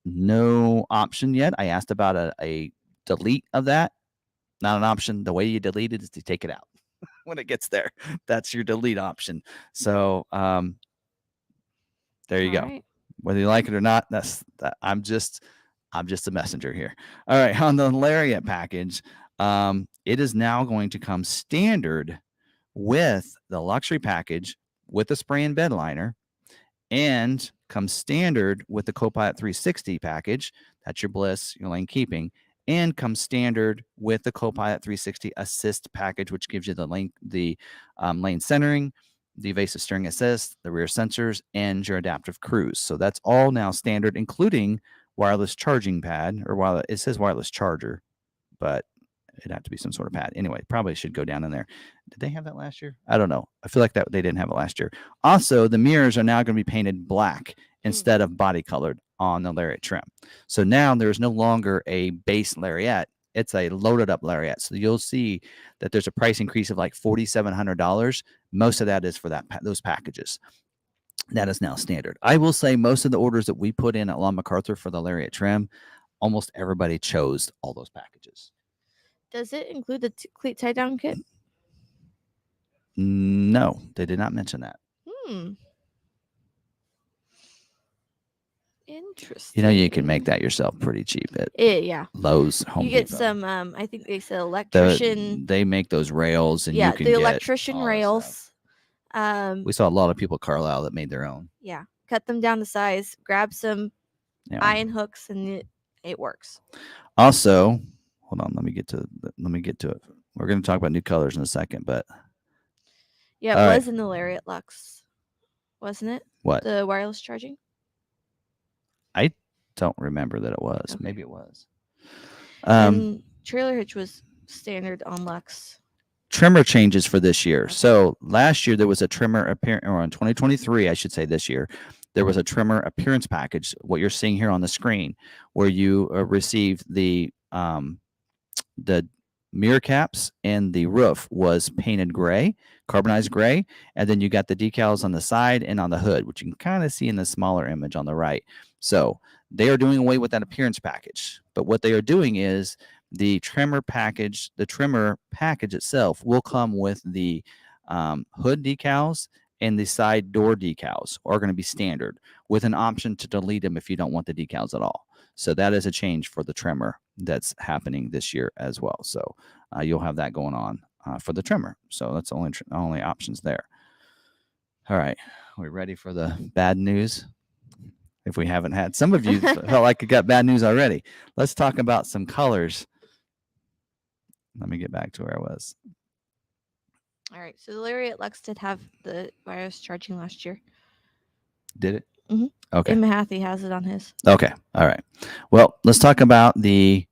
No option yet. I asked about a delete of that. Not an option. The way you delete it is to take it out when it gets there. That's your delete option. So there you go. Right. Whether you like it or not, I'm just a messenger here. All right, on the Lariat package, it is now going to come standard with the luxury package with the spray and bed liner, and comes standard with the Copilot 360 package. That's your Bliss, your lane keeping, and comes standard with the Copilot 360 assist package, which gives you the lane centering, the evasive steering assist, the rear sensors, and your adaptive cruise. So that's all now standard, including wireless charging pad, or it says wireless charger, but it'd have to be some sort of pad. Anyway, probably should go down in there. Did they have that last year? I don't know. I feel like that they didn't have it last year. Also, the mirrors are now going to be painted black instead of body colored on the Lariat trim. So now there's no longer a base Lariat. It's a loaded up Lariat. So you'll see that there's a price increase of like $4,700. Most of that is for those packages. That is now standard. I will say most of the orders that we put in at Lawn McArthur for the Lariat trim, almost everybody chose all those packages. Does it include the cleat tie down kit? No, they did not mention that. Interesting. You can make that yourself pretty cheap at Lowe's, Home Depot. You get some, I think they said electrician. They make those rails, and you can the electrician rails. We saw a lot of people at Carlisle that made their own. Yeah, cut them down to size, grab some iron hooks, and it works. Also, hold on, let me get to it. We're going to talk about new colors in a second, but it was in the Lariat Lux, wasn't it? What? The wireless charging? I don't remember that it was. Okay. Maybe it was. And trailer hitch was standard on Lux. Trimmer changes for this year. Okay. So last year there was a trimmer appearance, or in 2023, I should say this year, there was a trimmer appearance package. What you're seeing here on the screen, where you received the mirror caps and the roof was painted gray, carbonized gray, and then you got the decals on the side and on the hood, which you can kind of see in the smaller image on the right. So they are doing away with that appearance package, but what they are doing is the trimmer package itself will come with the hood decals, and the side door decals are going to be standard with an option to delete them if you don't want the decals at all. So that is a change for the trimmer that's happening this year as well. So you'll have that going on for the trimmer. So that's the only options there. All right. Are we ready for the bad news? If we haven't had, some of you felt like you got bad news already. Let's talk about some colors. Let me get back to where I was. All right. So the Lariat Lux did have the wireless charging last year. Did it? Mm-hmm. Okay. And McArthur has it on his. Okay. All right. Well, let's talk about the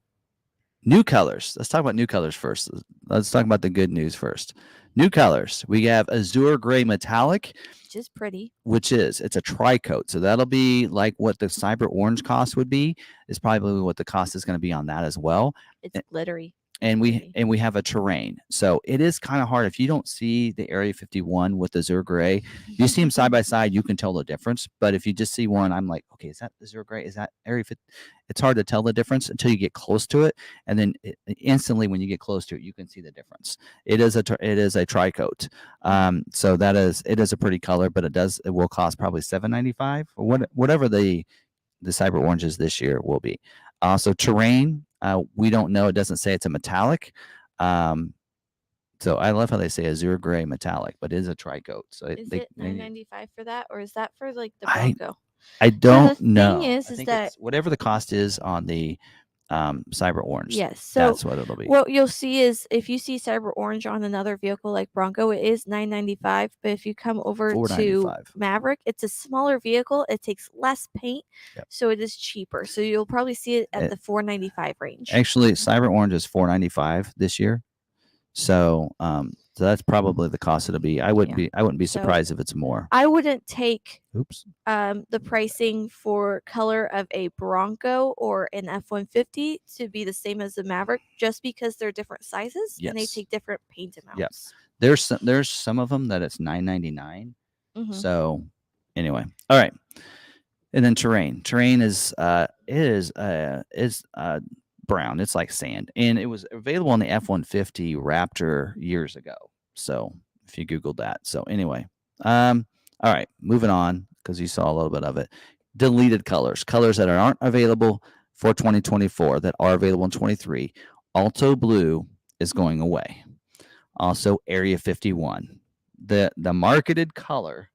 new colors. Let's talk about new colors first. Let's talk about the good news first. New colors. We have Azure Gray Metallic, which is pretty. It's a tri-coat. So that'll be like what the Cyber Orange cost would be. Is probably what the cost is going to be on that as well. It's glittery. And we have a terrain. So it is kind of hard if you don't see the Area 51 with the Azure Gray. You see them side by side, you can tell the difference. But if you just see one, I'm like, okay, is that Azure Gray? Is that Area 50? It's hard to tell the difference until you get close to it, and then instantly when you get close to it, you can see the difference. It is a tri-coat. So it is a pretty color, but it will cost probably $7.95 or whatever the Cyber Oranges this year will be. So terrain. We don't know. It doesn't say it's a metallic. So I love how they say Azure Gray Metallic, but it is a tri-coat. So is it $9.95 for that, or is that for like the Bronco? I don't know. Thing is that whatever the cost is on the Cyber Orange. Yes, so that's what it'll be. What you'll see is if you see Cyber Orange on another vehicle like Bronco, it is $9.95. But if you come over to Maverick, it's a smaller vehicle. It takes less paint, so it is cheaper. So you'll probably see it at the $4.95 range. Actually, Cyber Orange is $4.95 this year. So so that's probably the cost it'll be. I wouldn't be surprised if it's more. I wouldn't take the pricing for color of a Bronco or an F-150 to be the same as the Maverick, just because they're different sizes and they take different paint amounts. There's some of them that it's $9.99. So anyway, all right. And then terrain. Terrain is brown. It's like sand, and it was available on the F-150 Raptor years ago. So if you Googled that. So anyway, all right, moving on because you saw a little bit of it. Deleted colors that aren't available for 2024 that are available in 23. Alto Blue is going away. Also, Area 51, the marketed color,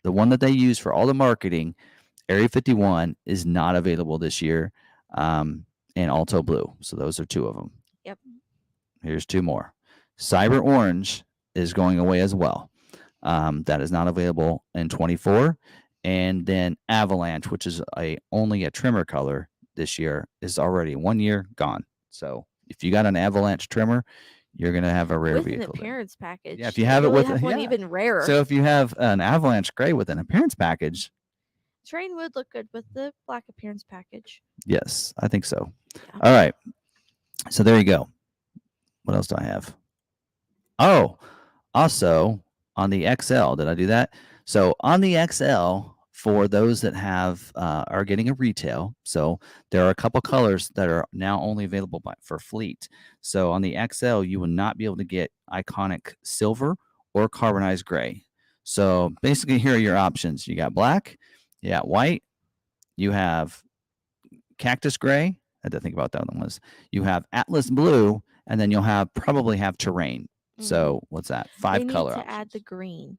the one that they use for all the marketing, Area 51 is not available this year. And Alto Blue. So those are two of them. Yep. Here's two more. Cyber Orange is going away as well. That is not available in 24. And then Avalanche, which is only a trimmer color this year, is already 1 year gone. So if you got an Avalanche trimmer, you're going to have a rare with vehicle. An appearance package. Yeah, if you have it with one even rarer. So if you have an Avalanche Gray with an appearance package, terrain would look good with the black appearance package. Yes, I think so. Yeah. All right. So there you go. What else do I have? Oh, also on the XL, did I do that? So on the XL, for those that are getting a retail, so there are a couple colors that are now only available for fleet. So on the XL, you will not be able to get iconic silver or carbonized gray. So basically, here are your options. You got black, you got white, you have cactus gray. I had to think about that one was. You have Atlas blue, and then you'll probably have terrain. So what's that? 5 color options. They need to add the green.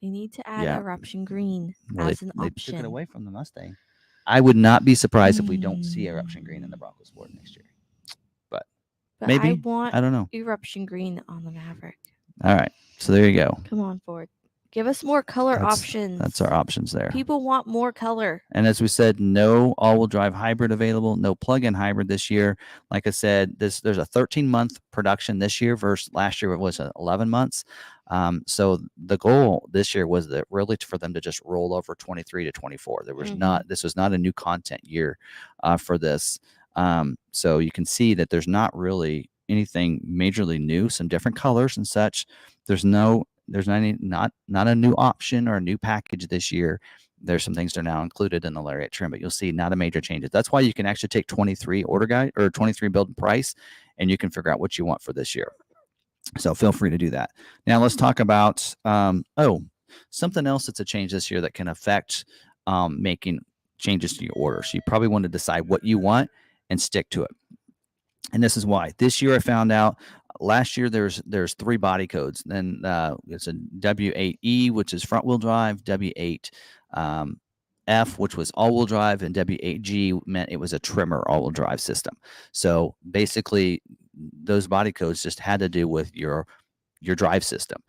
They need to add eruption green as an option. They took it away from the Mustang. I would not be surprised if we don't see eruption green in the Bronco Sport next year. But maybe. I don't know. Eruption green on the Maverick. All right. So there you go. Come on, Ford. Give us more color options. That's our options there. People want more color. And as we said, no all-wheel drive hybrid available, no plug-in hybrid this year. Like I said, there's a 13-month production this year versus last year it was 11 months. So the goal this year was really for them to just roll over 23 to 24. This was not a new content year for this. So you can see that there's not really anything majorly new, some different colors and such. There's not a new option or a new package this year. There's some things that are now included in the Lariat trim, but you'll see not a major changes. That's why you can actually take 23 order guide or 23 build and price, and you can figure out what you want for this year. So feel free to do that. Now let's talk about something else that's a change this year that can affect making changes to your order. So you probably want to decide what you want and stick to it. And this is why. This year I found out. Last year there's 3 body codes. Then it's a W8E, which is front wheel drive, W8 F, which was all wheel drive, and W8G meant it was a trimmer all wheel drive system. So basically those body codes just had to do with your your drive system.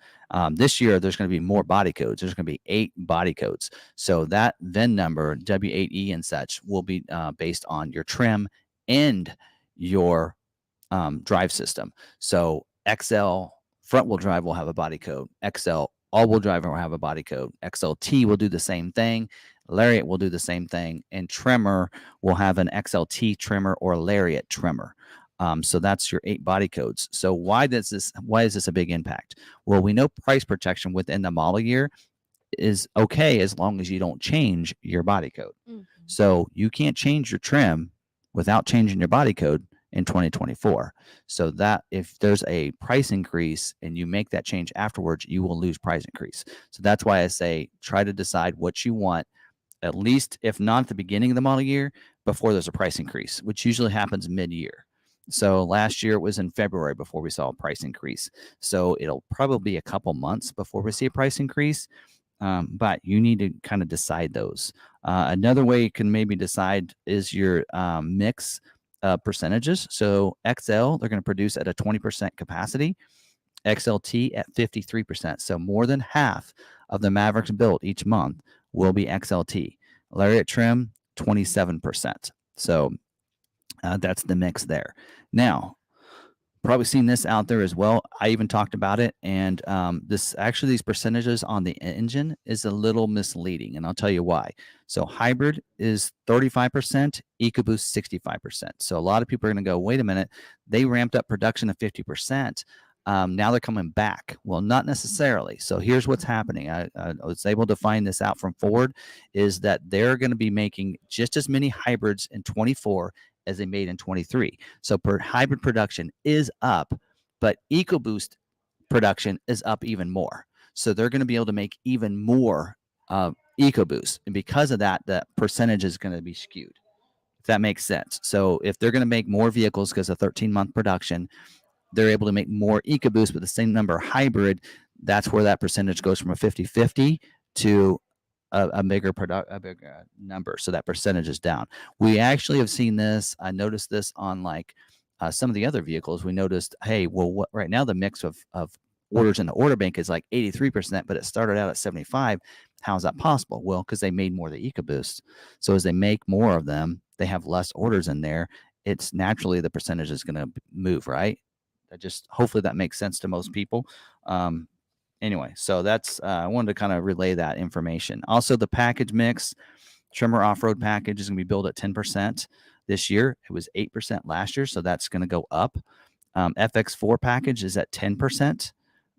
This year, there's going to be more body codes. There's going to be 8 body codes. So that VIN number, W8E and such, will be based on your trim and your drive system. So XL front wheel drive will have a body code. XL all wheel drive will have a body code. XLT will do the same thing. Lariat will do the same thing. And trimmer will have an XLT trimmer or Lariat trimmer. So that's your 8 body codes. So why is this a big impact? Well, we know price protection within the model year is okay as long as you don't change your body code. Mm-hmm. So you can't change your trim without changing your body code in 2024. So that if there's a price increase and you make that change afterwards, you will lose price increase. So that's why I say try to decide what you want, at least if not at the beginning of the model year, before there's a price increase, which usually happens mid-year. So last year it was in February before we saw a price increase. So it'll probably be a couple months before we see a price increase. But you need to kind of decide those. Another way you can maybe decide is your mix percentages. So XL, they're going to produce at a 20% capacity, XLT at 53%. So more than half of the Mavericks built each month will be XLT. Lariat trim, 27%. So that's the mix there. Now, probably seen this out there as well. I even talked about it, and these percentages on the engine is a little misleading, and I'll tell you why. So hybrid is 35%, EcoBoost 65%. So a lot of people are going to go, wait a minute, they ramped up production to 50%. Now they're coming back. Well, not necessarily. So here's what's happening. I was able to find this out from Ford, is that they're going to be making just as many hybrids in 24 as they made in 23. So hybrid production is up, but EcoBoost production is up even more. So they're going to be able to make even more EcoBoost. And because of that, the percentage is going to be skewed, if that makes sense. So if they're going to make more vehicles because of 13-month production, they're able to make more EcoBoost with the same number of hybrid. That's where that percentage goes from a 50-50 to a bigger number. So that percentage is down. We actually have seen this. I noticed this on like some of the other vehicles. We noticed, hey, well, right now the mix of orders in the order bank is like 83%, but it started out at 75. How is that possible? Well, because they made more of the EcoBoost. So as they make more of them, they have less orders in there. It's naturally the percentage is going to move, right? Hopefully that makes sense to most people. Anyway, so that's I wanted to kind of relay that information. Also, the package mix, trimmer off-road package is going to be billed at 10% this year. It was 8% last year, so that's going to go up. FX4 package is at 10%.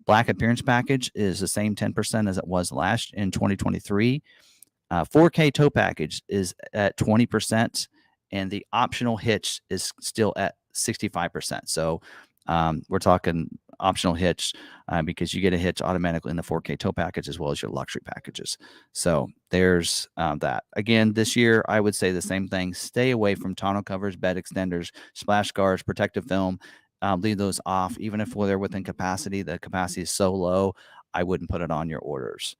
Black appearance package is the same 10% as it was last in 2023. 4K tow package is at 20%, and the optional hitch is still at 65%. So we're talking optional hitch because you get a hitch automatically in the 4K tow package as well as your luxury packages. So there's that. Again, this year, I would say the same thing. Stay away from tonneau covers, bed extenders, splash guards, protective film. Leave those off. Even if they're within capacity, the capacity is so low, I wouldn't put it on your orders.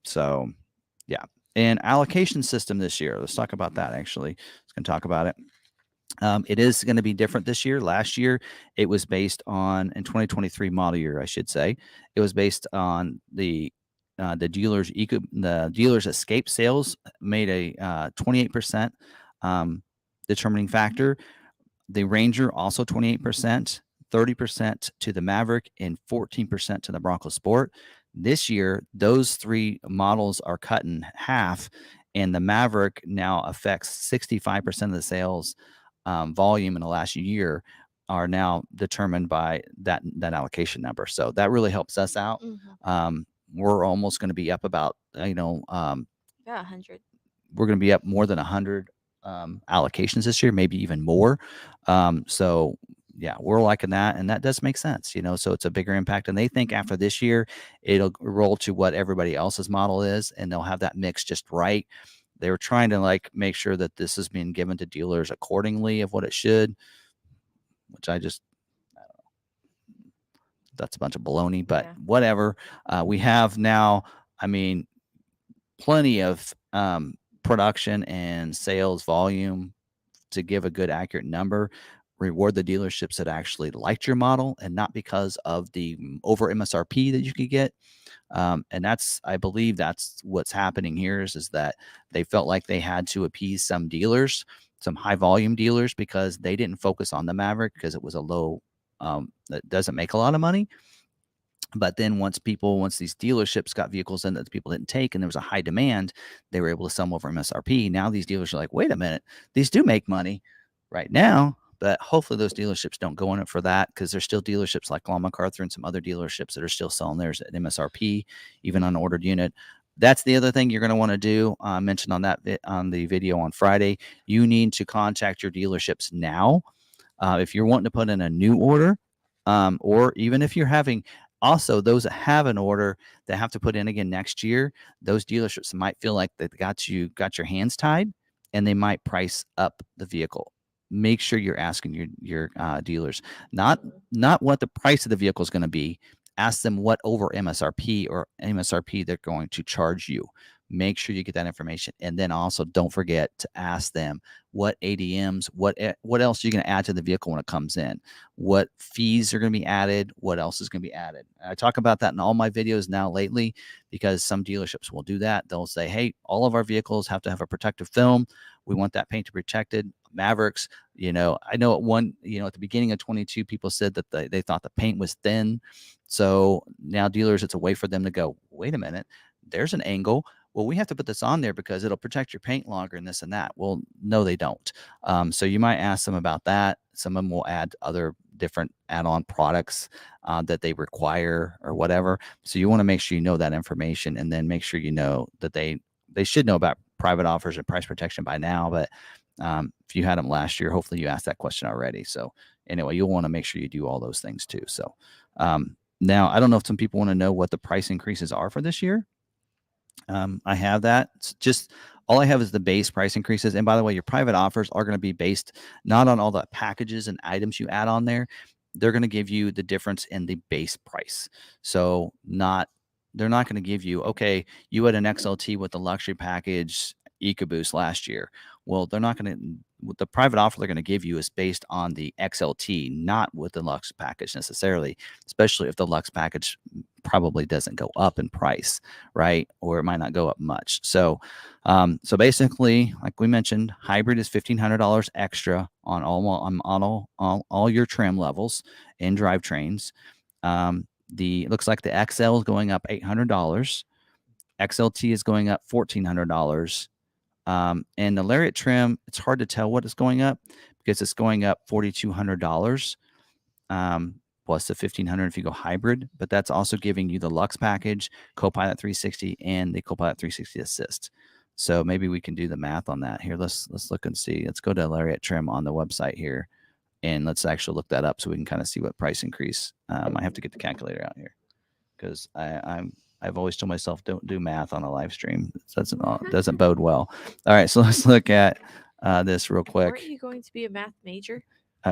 So, yeah. And allocation system this year. Let's talk about that, actually. Let's going to talk about it. It is going to be different this year. Last year, it was based on, in 2023 model year, I should say, it was based on the dealer's escape sales made a 28% determining factor. The Ranger also 28%, 30% to the Maverick, and 14% to the Bronco Sport. This year, those 3 models are cut in half, and the Maverick now affects 65% of the sales volume in the last year are now determined by that allocation number. So that really helps us out. Mm-hmm. We're almost going to be up about, 100. We're going to be up more than 100 allocations this year, maybe even more. So yeah, we're liking that. And that does make sense, so it's a bigger impact. And they think after this year, it'll roll to what everybody else's model is, and they'll have that mix just right. They were trying to make sure that this is being given to dealers accordingly of what it should, which I don't know. That's a bunch of baloney, but whatever. We have now, plenty of production and sales volume to give a good accurate number. reward the dealerships that actually liked your model and not because of the over MSRP that you could get. And I believe that's what's happening here is that they felt like they had to appease some dealers, some high volume dealers, because they didn't focus on the Maverick because it was a low, that doesn't make a lot of money. But then once these dealerships got vehicles in that people didn't take and there was a high demand, they were able to sell them over MSRP. Now these dealers are like, wait a minute, these do make money right now. But hopefully those dealerships don't go in it for that, because there's still dealerships like McArthur and some other dealerships that are still selling theirs at MSRP, even on an ordered unit. That's the other thing you're going to want to do. I mentioned on the video on Friday, you need to contact your dealerships now. If you're wanting to put in a new order, or even if you're having also those that have an order that have to put in again next year, those dealerships might feel like they got your hands tied, and they might price up the vehicle. Make sure you're asking your dealers not what the price of the vehicle is going to be. Ask them what over MSRP they're going to charge you. Make sure you get that information, and then also don't forget to ask them what ADMs, what else you're going to add to the vehicle when it comes in, what fees are going to be added, what else is going to be added. I talk about that in all my videos now lately, because some dealerships will do that. They'll say, hey, all of our vehicles have to have a protective film. We want that paint to be protected. Mavericks, I know at the beginning of 22, people said that they thought the paint was thin. So now dealers, it's a way for them to go, wait a minute, there's an angle. Well, we have to put this on there because it'll protect your paint longer and this and that. Well, no, they don't. So you might ask them about that. Some of them will add other different add-on products that they require or whatever. So you want to make sure you know that information, and then make sure you know that they should know about private offers and price protection by now. But if you had them last year, hopefully you asked that question already. So anyway, you'll want to make sure you do all those things too. So now I don't know if some people want to know what the price increases are for this year. I have that. It's just all I have is the base price increases. And by the way, your private offers are going to be based not on all the packages and items you add on there. They're going to give you the difference in the base price. So they're not going to give you, okay, you had an XLT with the luxury package EcoBoost last year. Well, they're not going to, the private offer they're going to give you is based on the XLT, not with the Lux package necessarily, especially if the Lux package probably doesn't go up in price, right? Or it might not go up much. So basically, like we mentioned, hybrid is $1,500 extra on all your trim levels and drivetrains. Looks like the XL is going up $800. XLT is going up $1,400. And the Lariat trim, it's hard to tell what is going up because it's going up $4,200 plus the $1,500 if you go hybrid. But that's also giving you the Lux package, Copilot 360, and the Copilot 360 Assist. So maybe we can do the math on that here. Let's look and see. Let's go to Lariat trim on the website here, and let's actually look that up so we can kind of see what price increase. I have to get the calculator out here because I've always told myself don't do math on a live stream. It doesn't bode well. All right, so let's look at this real quick. Aren't you going to be a math major?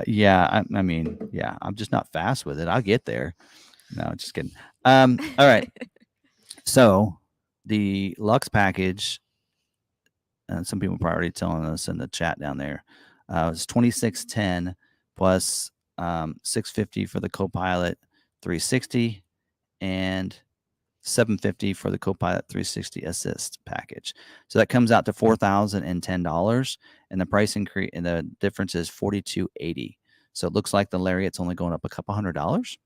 Yeah, I mean, yeah, I'm just not fast with it. I'll get there. No, just kidding. All right. So the Lux package, and some people are already telling us in the chat down there, it's $2,610 plus $650 for the Copilot 360 and $750 for the Copilot 360 Assist package. So that comes out to $4,010, and the price increase and the difference is $4,280. So it looks like the Lariat's only going up a couple $100.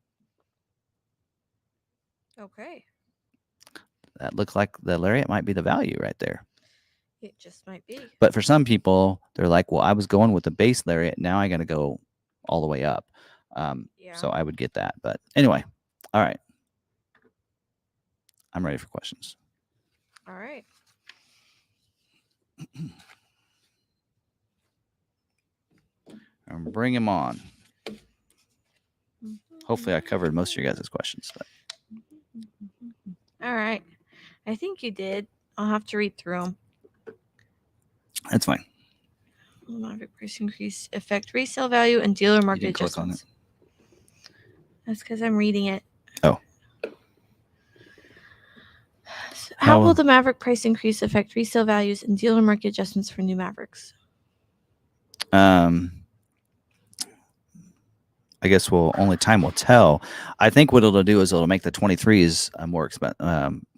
Okay. That looks like the Lariat might be the value right there. It just might be. But for some people, they're like, well, I was going with the base Lariat. Now I got to go all the way up. Yeah. So I would get that. But anyway, all right. I'm ready for questions. All right. Bring him on. Hopefully I covered most of your guys' questions. But. All right. I think you did. I'll have to read through them. That's fine. Maverick price increase affect resale value and dealer market adjustments. That's because I'm reading it. Oh. How will the Maverick price increase affect resale values and dealer market adjustments for new Mavericks? I guess only time will tell. I think what it'll do is it'll make the 23s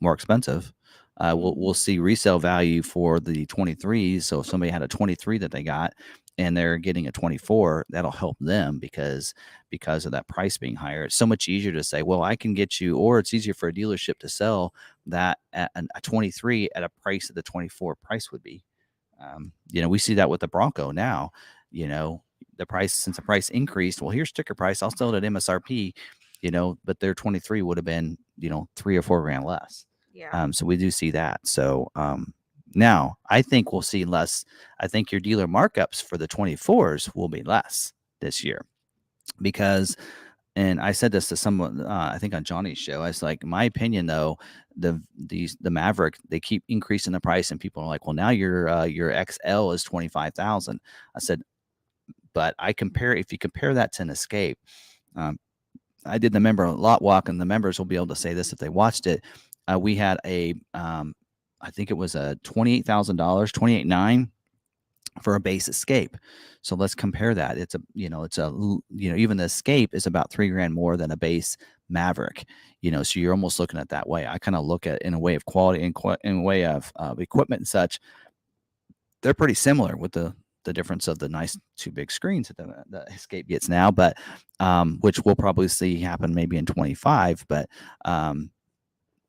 more expensive. We'll see resale value for the 23s. So if somebody had a 23 that they got and they're getting a 24, that'll help them because of that price being higher. It's so much easier to say, well, I can get you, or it's easier for a dealership to sell that at a 23 at a price that the 24 price would be. We see that with the Bronco now. The price increased. Well, here's sticker price. I'll sell it at MSRP. But their 23 would have been $3 or $4 grand less. Yeah. So we do see that. So now I think we'll see less. I think your dealer markups for the 24s will be less this year because. And I said this to someone, I think on Johnny's show. I was like, my opinion though, the Maverick, they keep increasing the price, and people are like, well, now your XL is 25,000. I said, but if you compare that to an Escape, I did the member lot walk, and the members will be able to say this if they watched it. We had I think it was a $28,000, $28,900 for a base Escape. So let's compare that. Even the Escape is about $3 grand more than a base Maverick. So you're almost looking at that way. I kind of look at it in a way of quality and in a way of equipment and such. They're pretty similar with the difference of the nice 2 big screens that the Escape gets now, but which we'll probably see happen maybe in 25. But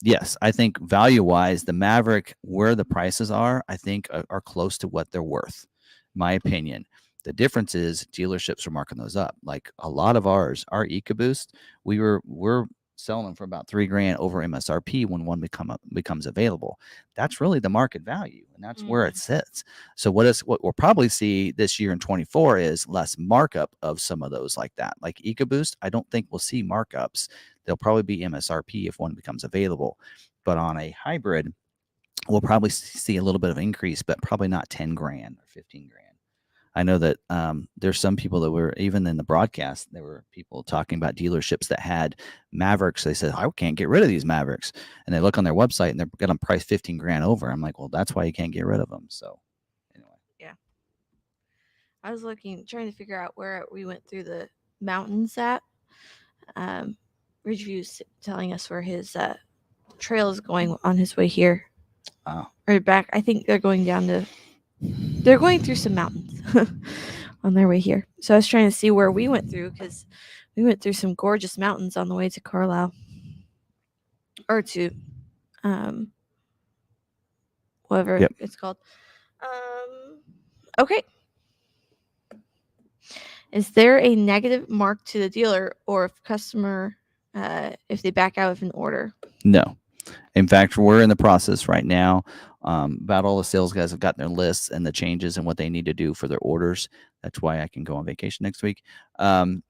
yes, I think value-wise, the Maverick, where the prices are, I think are close to what they're worth, my opinion. The difference is dealerships are marking those up. Like a lot of our EcoBoost, we're selling them for about $3 grand over MSRP when one becomes available. That's really the market value, and that's where it sits. So what we'll probably see this year in 24 is less markup of some of those like that. Like EcoBoost, I don't think we'll see markups. They'll probably be MSRP if one becomes available. But on a hybrid, we'll probably see a little bit of increase, but probably not 10 grand or 15 grand. I know that there's some people that were, even in the broadcast, there were people talking about dealerships that had Mavericks. They said, I can't get rid of these Mavericks. And they look on their website and they're going to price 15 grand over. I'm like, well, that's why you can't get rid of them. So anyway. Yeah. I was trying to figure out where we went through the mountains at. Ridgeview's telling us where his trail is going on his way here. Oh. Or back. I think they're going through some mountains on their way here. So I was trying to see where we went through, because we went through some gorgeous mountains on the way to Carlisle. Or to whatever it's called. Okay. Is there a negative mark to the dealer, or if customer if they back out of an order? No. In fact, we're in the process right now. About all the sales guys have gotten their lists and the changes and what they need to do for their orders. That's why I can go on vacation next week. So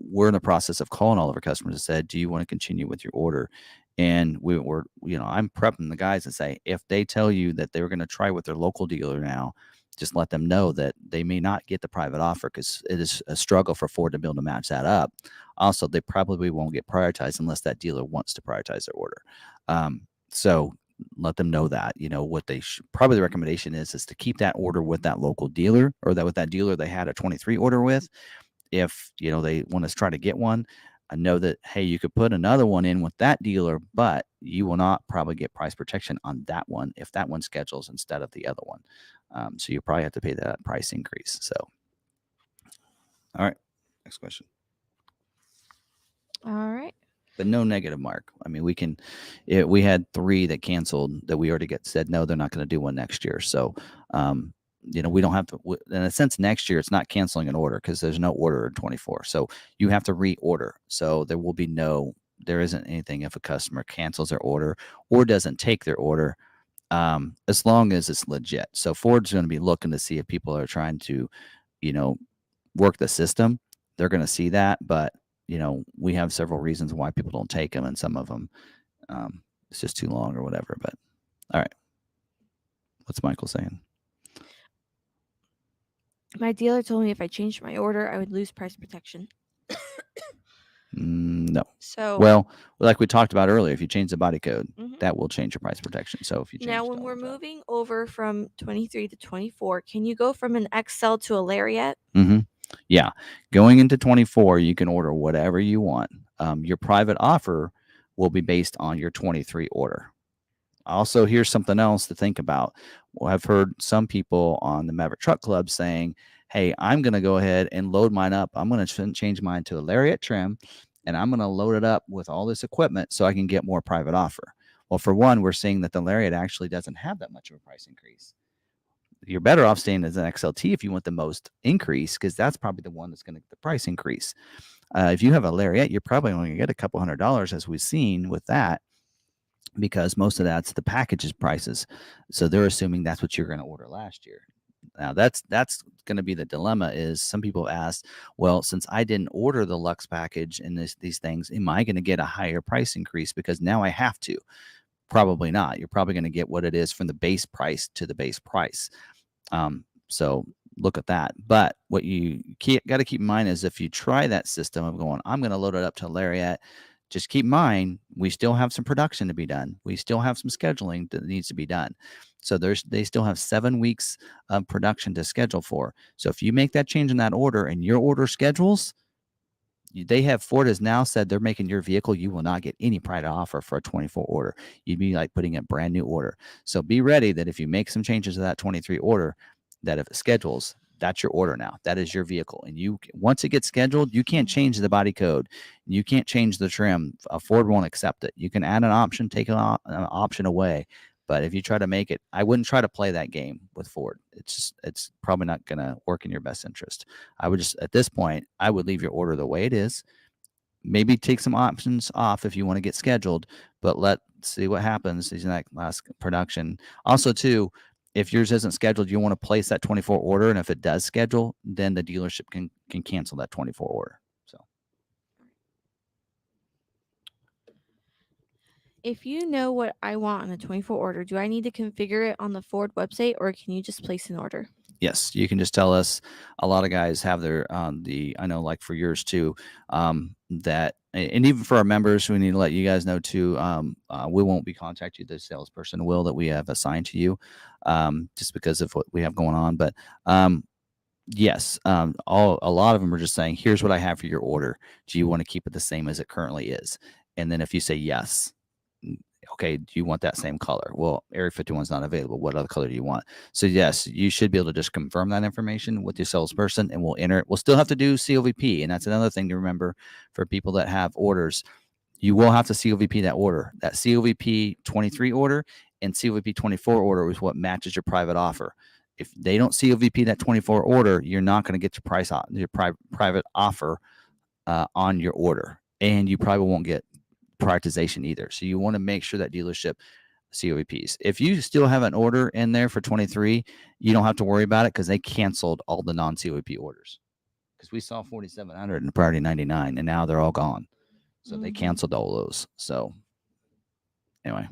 we're in the process of calling all of our customers and said, do you want to continue with your order? And I'm prepping the guys and say, if they tell you that they're going to try with their local dealer now, just let them know that they may not get the private offer, because it is a struggle for Ford to be able to match that up. Also, they probably won't get prioritized unless that dealer wants to prioritize their order. So let them know that, what they probably the recommendation is to keep that order with that local dealer, or with that dealer they had a 23 order with. If, they want to try to get one, I know that, hey, you could put another one in with that dealer, but you will not probably get price protection on that one if that one schedules instead of the other one. So you probably have to pay that price increase. So, all right, next question. All right. But no negative mark. I mean, we had 3 that canceled that we already said, no, they're not going to do one next year. So, we don't have to, in a sense, next year, it's not canceling an order because there's no order in 24. So you have to reorder. So there isn't anything if a customer cancels their order or doesn't take their order, as long as it's legit. So Ford's going to be looking to see if people are trying to, work the system. They're going to see that, but we have several reasons why people don't take them, and some of them, it's just too long or whatever. But all right, what's Michael saying? My dealer told me if I changed my order, I would lose price protection. No. So, well, like we talked about earlier, if you change the body code, that will change your price protection. So if you change now, when we're moving over from 23 to 24, can you go from an XL to a Lariat? Mm-hmm. Yeah. Going into 24, you can order whatever you want. Your private offer will be based on your 23 order. Also, here's something else to think about. Well, I've heard some people on the Maverick Truck Club saying, hey, I'm going to go ahead and load mine up. I'm going to change mine to a Lariat trim, and I'm going to load it up with all this equipment so I can get more private offer. Well, for one, we're seeing that the Lariat actually doesn't have that much of a price increase. You're better off staying as an XLT if you want the most increase, because that's probably the one that's going to get the price increase. If you have a Lariat, you're probably only going to get a couple $100, as we've seen with that, because most of that's the packages prices. So they're assuming that's what you're going to order last year. Now that's going to be the dilemma. Is some people ask, well, since I didn't order the Lux package and these things, am I going to get a higher price increase because now I have to? Probably not. You're probably going to get what it is from the base price to the base price. So look at that. But what you got to keep in mind is if you try that system of going, I'm going to load it up to Lariat, just keep in mind, we still have some production to be done. We still have some scheduling that needs to be done. So they still have 7 weeks of production to schedule for. So if you make that change in that order and your order schedules, Ford has now said they're making your vehicle, you will not get any private offer for a 24 order. You'd be like putting a brand new order. So be ready that if you make some changes to that 23 order, that if it schedules, that's your order now. That is your vehicle. And once it gets scheduled, you can't change the body code. You can't change the trim. Ford won't accept it. You can add an option, take an option away. But if you try to make it, I wouldn't try to play that game with Ford. It's probably not going to work in your best interest. I would just, at this point, I would leave your order the way it is. Maybe take some options off if you want to get scheduled, but let's see what happens in that last production. Also, too, if yours isn't scheduled, you want to place that 24 order, and if it does schedule, then the dealership can cancel that 24 order. So, if you know what I want on a 24 order, do I need to configure it on the Ford website, or can you just place an order? Yes, you can just tell us. A lot of guys have their I know, like for yours too, that, and even for our members, we need to let you guys know too. We won't be contacting you. The salesperson will, that we have assigned to you, just because of what we have going on. But yes, a lot of them are just saying, here's what I have for your order. Do you want to keep it the same as it currently is? And then if you say yes, okay, do you want that same color? Well, Area 51 is not available. What other color do you want? So yes, you should be able to just confirm that information with your salesperson, and we'll enter it. We'll still have to do COVP, and that's another thing to remember for people that have orders. You will have to COVP that order. That COVP 23 order and COVP 24 order is what matches your private offer. If they don't COVP that 24 order, you're not going to get your private offer on your order, and you probably won't get prioritization either. So you want to make sure that dealership COVPs. If you still have an order in there for 23, you don't have to worry about it because they canceled all the non-COVP orders. Because we saw 4,700 in priority 99, and now they're all gone. So they canceled all those. So anyway,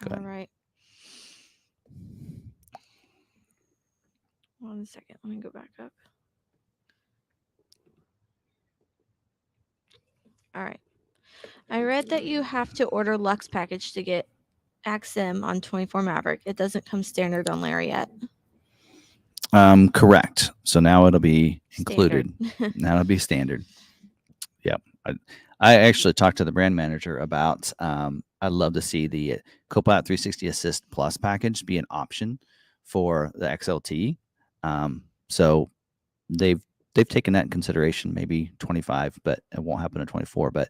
go ahead. All right. 1 second. Let me go back up. All right. I read that you have to order Lux package to get XM on 24 Maverick. It doesn't come standard on Lariat. Correct. So now it'll be included. Now it'll be standard. Yep. I actually talked to the brand manager about, I'd love to see the Copilot 360 Assist Plus package be an option for the XLT. So they've taken that in consideration, maybe 25, but it won't happen in 24. But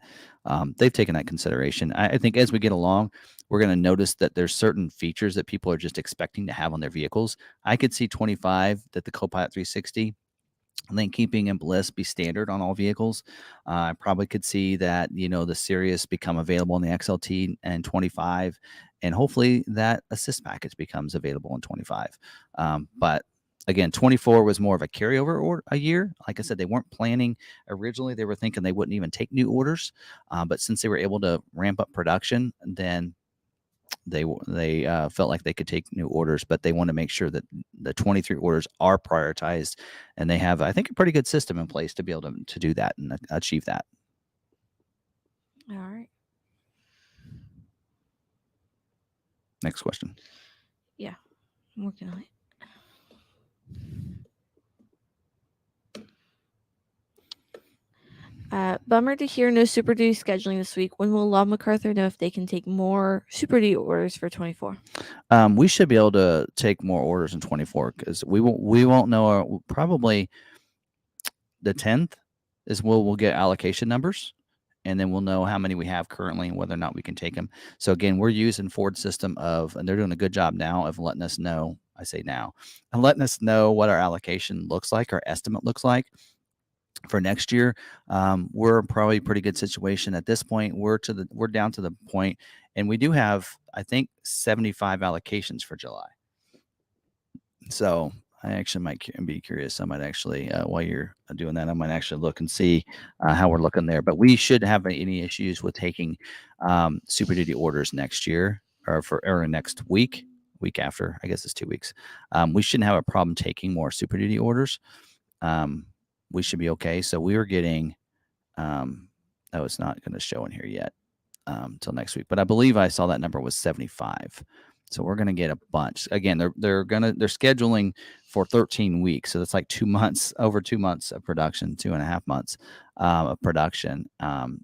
they've taken that consideration. I think as we get along, we're going to notice that there's certain features that people are just expecting to have on their vehicles. I could see 25 that the Copilot 360 lane keeping and bliss be standard on all vehicles. I probably could see that, the Sirius become available in the XLT and 25, and hopefully that assist package becomes available in 25. But again, 24 was more of a carryover or a year. Like I said, they weren't planning originally. They were thinking they wouldn't even take new orders. But since they were able to ramp up production, then they felt like they could take new orders, but they want to make sure that the 23 orders are prioritized, and they have, I think, a pretty good system in place to be able to do that and achieve that. All right. Next question. Yeah, I'm working on it. Bummer to hear no Super Duty scheduling this week. When will McArthur know if they can take more Super Duty orders for 24? We should be able to take more orders in 24 because we won't know probably the 10th is we'll get allocation numbers, and then we'll know how many we have currently and whether or not we can take them. So again, we're using Ford's system and they're doing a good job now of letting us know. I say now, and letting us know what our allocation looks like, our estimate looks like for next year. We're probably a pretty good situation at this point. We're down to the point, and we do have, I think, 75 allocations for July. So I actually might be curious. I might actually, while you're doing that, I might actually look and see how we're looking there. But we shouldn't have any issues with taking Super Duty orders next year or next week after. I guess it's 2 weeks. We shouldn't have a problem taking more Super Duty orders. We should be okay. So we were getting, it's not going to show in here yet till next week, but I believe I saw that number was 75. So we're going to get a bunch. Again, they're scheduling for 13 weeks. So that's like 2 months, over 2 months of production, 2.5 months of production.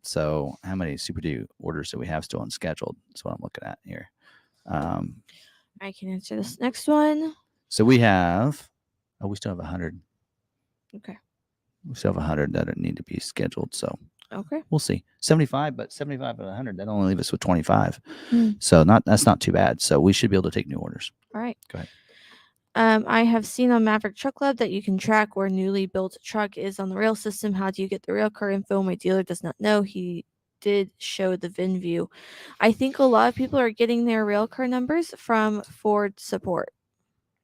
So how many Super Duty orders do we have still unscheduled? That's what I'm looking at here. I can answer this next one. So we have, we still have 100. Okay. We still have 100 that need to be scheduled. So okay, we'll see. 75, but 75 and 100, that only leave us with 25. So that's not too bad. So we should be able to take new orders. All right. Go ahead. I have seen on Maverick Truck Club that you can track where newly built truck is on the rail system. How do you get the rail car info? My dealer does not know. He did show the VIN view. I think a lot of people are getting their rail car numbers from Ford support.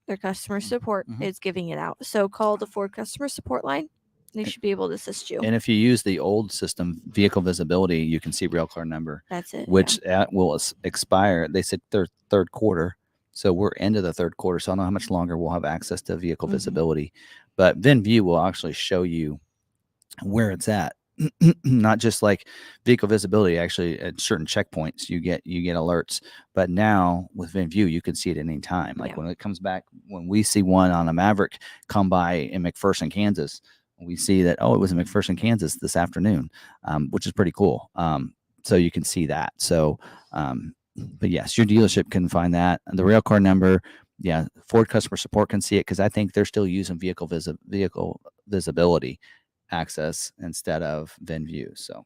Their customer support is giving it out. So call the Ford customer support line. They should be able to assist you. And if you use the old system, vehicle visibility, you can see rail car number. That's it. Which will expire. They said third quarter. So we're into the third quarter. So I don't know how much longer we'll have access to vehicle visibility. But VIN view will actually show you where it's at. Not just like vehicle visibility, actually at certain checkpoints you get alerts, but now with VIN view you can see it at any time. Like when it comes back, when we see one on a Maverick come by in McPherson, Kansas, we see that, it was in McPherson, Kansas this afternoon, which is pretty cool. So you can see that. So, but yes, your dealership can find that. And the rail car number, Ford customer support can see it because I think they're still using vehicle visibility access instead of VIN view. So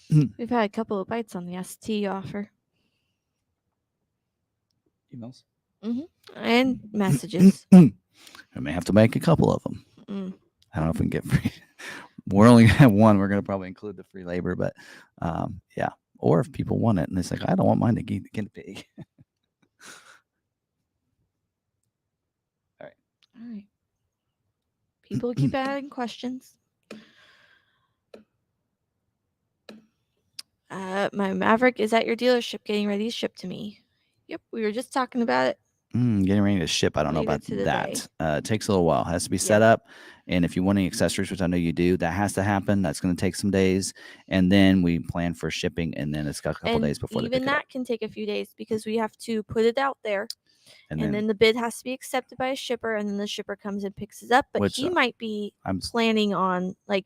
we've had a couple of bites on the ST offer. Emails and messages. We may have to make a couple of them. I don't know if we can get free. We're only gonna have one. We're gonna probably include the free labor, but or if people want it and it's like, I don't want mine to get big. All right. People keep adding questions. My Maverick is at your dealership getting ready to ship to me. Yep, we were just talking about it. Getting ready to ship. I don't know about that. It takes a little while. It has to be set up. And if you want any accessories, which I know you do, that has to happen. That's going to take some days. And then we plan for shipping. And then it's got a couple days before they pick it up. Even that can take a few days because we have to put it out there. And then the bid has to be accepted by a shipper. And then the shipper comes and picks it up. But he might be planning on maybe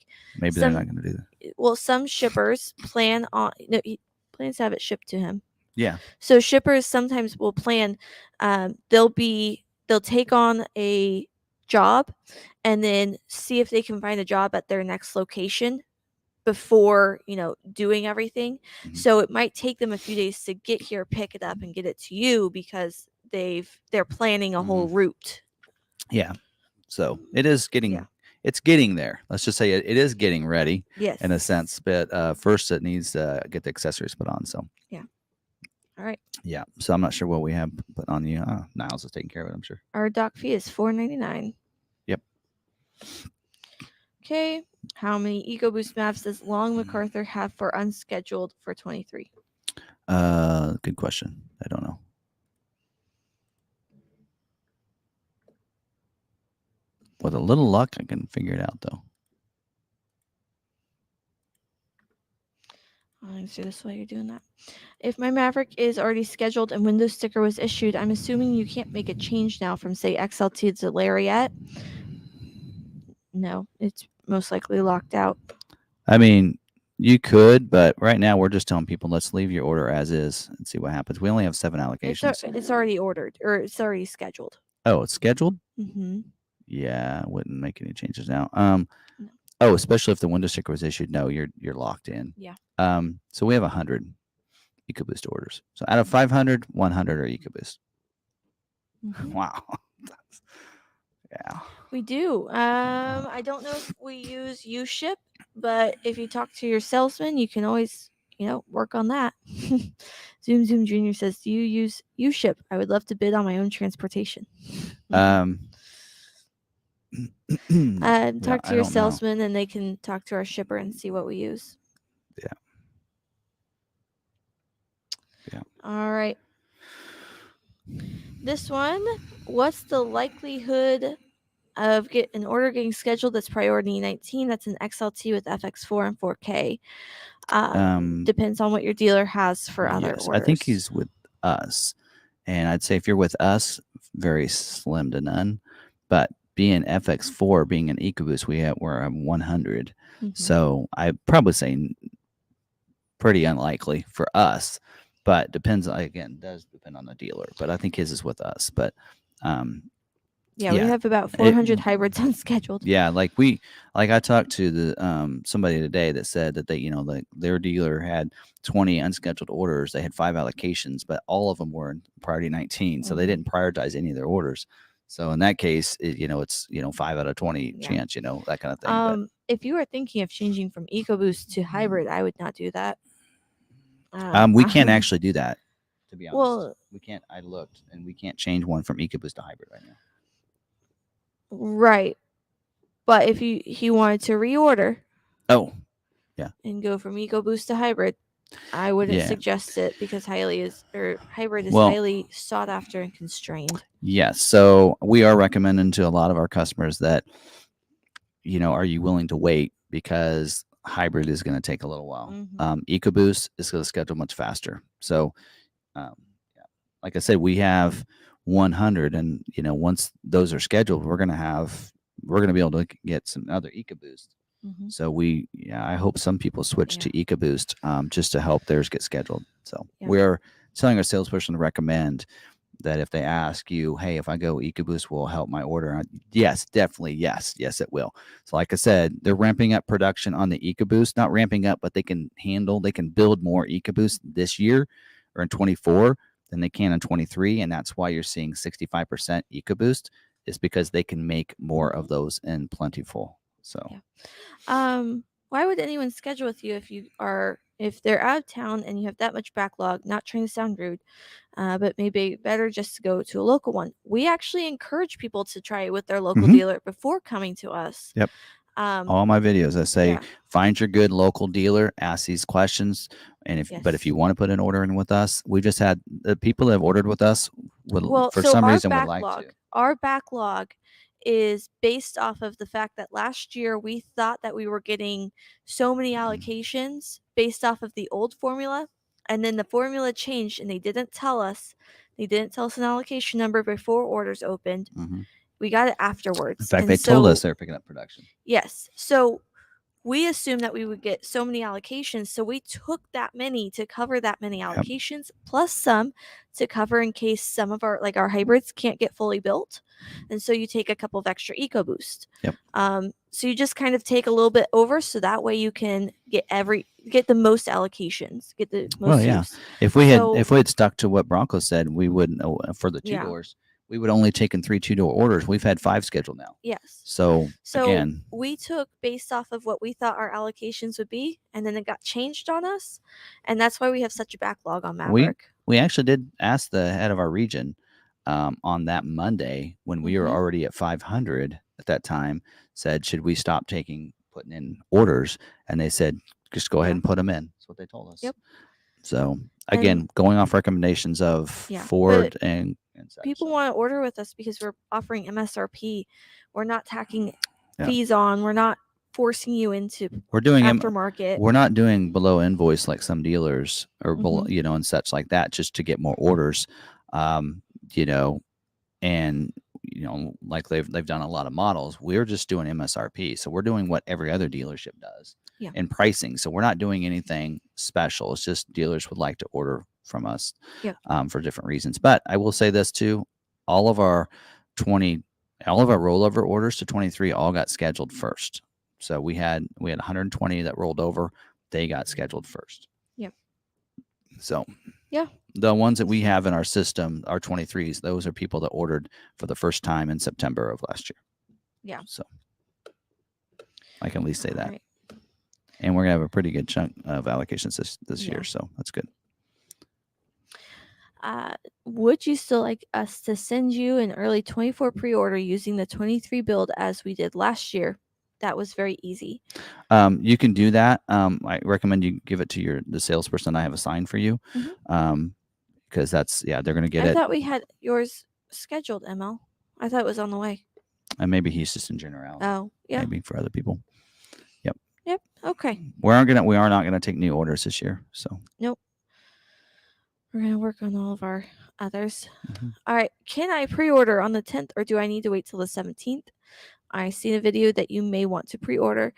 they're not going to do that. Well, some shippers plan on, he plans to have it shipped to him. Yeah. So shippers sometimes will plan, they'll take on a job and then see if they can find a job at their next location before, doing everything. So it might take them a few days to get here, pick it up and get it to you because they're planning a whole route. Yeah. So it is getting, it's getting there. Let's just say it is getting ready in a sense, but first it needs to get the accessories put on. So all right. Yeah. So I'm not sure what we have put on you. Niles is taking care of it, I'm sure. Our dock fee is $4.99. Yep. Okay. How many EcoBoost maps does McArthur have for unscheduled for 23? Good question. I don't know. With a little luck, I can figure it out, though. I'll answer this while you're doing that. If my Maverick is already scheduled and window sticker was issued, I'm assuming you can't make a change now from, say, XLT to Lariat. No, it's most likely locked out. I mean, you could, but right now we're just telling people let's leave your order as is and see what happens. We only have 7 allocations. It's already ordered, or it's already scheduled. Oh, it's scheduled? Mm-hmm. Yeah, I wouldn't make any changes now. No. Oh, especially if the window sticker was issued. No, you're locked in. Yeah. So we have 100 EcoBoost orders. So out of 500, 100 are EcoBoost. Mm-hmm. Wow. Yeah. We do. I don't know if we use UShip, but if you talk to your salesman, you can always, work on that. Zoom Junior says, "Do you use UShip? I would love to bid on my own transportation." Talk to your salesman, and they can talk to our shipper and see what we use. Yeah. Yeah. All right. This one, what's the likelihood of an order getting scheduled that's priority 19? That's an XLT with FX4 and 4K. Depends on what your dealer has for other orders. I think he's with us, and I'd say if you're with us, very slim to none. But being FX4, being an EcoBoost, we're at 100. Mm-hmm. So I'd probably say pretty unlikely for us. But does depend on the dealer. But I think his is with us. But we have about 400 hybrids unscheduled. Yeah, like I talked to the somebody today that said that they, their dealer had 20 unscheduled orders. They had 5 allocations, but all of them were in priority 19, so they didn't prioritize any of their orders. So in that case, it's 5 out of 20 chance, that kind of thing. But if you are thinking of changing from EcoBoost to hybrid, I would not do that. We can't actually do that, to be honest. Well, we can't. I looked, and we can't change one from EcoBoost to hybrid right now. Right. But if he wanted to reorder, and go from EcoBoost to hybrid, I wouldn't suggest it, because hybrid is highly sought after and constrained. Yes. So we are recommending to a lot of our customers that, are you willing to wait, because hybrid is going to take a little while. Mm-hmm. EcoBoost is going to schedule much faster. So, like I said, we have 100, and once those are scheduled, we're going to be able to get some other EcoBoost. Mm-hmm. So I hope some people switch to EcoBoost just to help theirs get scheduled. So we're telling our salesperson to recommend that if they ask you, hey, if I go EcoBoost, will help my order? Yes, definitely. Yes, it will. So like I said, they're ramping up production on the EcoBoost, not ramping up, but they can build more EcoBoost this year or in 24 than they can in 23. And that's why you're seeing 65% EcoBoost, is because they can make more of those in plentiful. So, why would anyone schedule with you if they're out of town and you have that much backlog? Not trying to sound rude, but maybe better just to go to a local one. We actually encourage people to try it with their local dealer before coming to us. Yep. All my videos, I say, find your good local dealer, ask these questions. And if you want to put an order in with us, we just had the people that have ordered with us for some reason would like to. Our backlog is based off of the fact that last year we thought that we were getting so many allocations based off of the old formula, and then the formula changed, and they didn't tell us an allocation number before orders opened. Mm-hmm. We got it afterwards. In fact, they told us they were picking up production. Yes. So we assumed that we would get so many allocations, so we took that many to cover that many allocations, plus some to cover in case some of our hybrids can't get fully built, and so you take a couple of extra EcoBoost. Yep. So you just kind of take a little bit over, so that way you can get the most allocations, get the most use. If we had stuck to what Bronco said, we wouldn't for the 2 doors. We would only taken 3 2-door orders. We've had 5 scheduled now. Yes. So again, we took based off of what we thought our allocations would be, and then it got changed on us, and that's why we have such a backlog on Maverick. We actually did ask the head of our region on that Monday when we were already at 500 at that time. Said, should we stop putting in orders? And they said, just go ahead and put them in. That's what they told us. Yep. So again, going off recommendations of Ford and such. People want to order with us because we're offering MSRP. We're not tacking fees on. We're not forcing you into aftermarket. We're not doing below invoice like some dealers or below, and such like that, just to get more orders. And like they've done a lot of models. We're just doing MSRP, so we're doing what every other dealership does in pricing. So we're not doing anything special. It's just dealers would like to order from us for different reasons. But I will say this too: all of our rollover orders to 23 all got scheduled first. So we had 120 that rolled over. They got scheduled first. Yep. So the ones that we have in our system, our 23s, those are people that ordered for the first time in September of last year. Yeah. So I can at least say that. Right. And we're going to have a pretty good chunk of allocations this year. So that's good. Would you still like us to send you an early 24 pre-order using the 23 build as we did last year? That was very easy. You can do that. I recommend you give it to the salesperson I have assigned for you. Because they're going to get it. I thought we had yours scheduled, ML. I thought it was on the way. And maybe he's just in generality. Oh, yeah. Maybe for other people. Yep. Okay. We are not going to take new orders this year. So. Nope. We're going to work on all of our others. All right. Can I pre-order on the 10th or do I need to wait till the 17th? I seen a video that you may want to pre-order.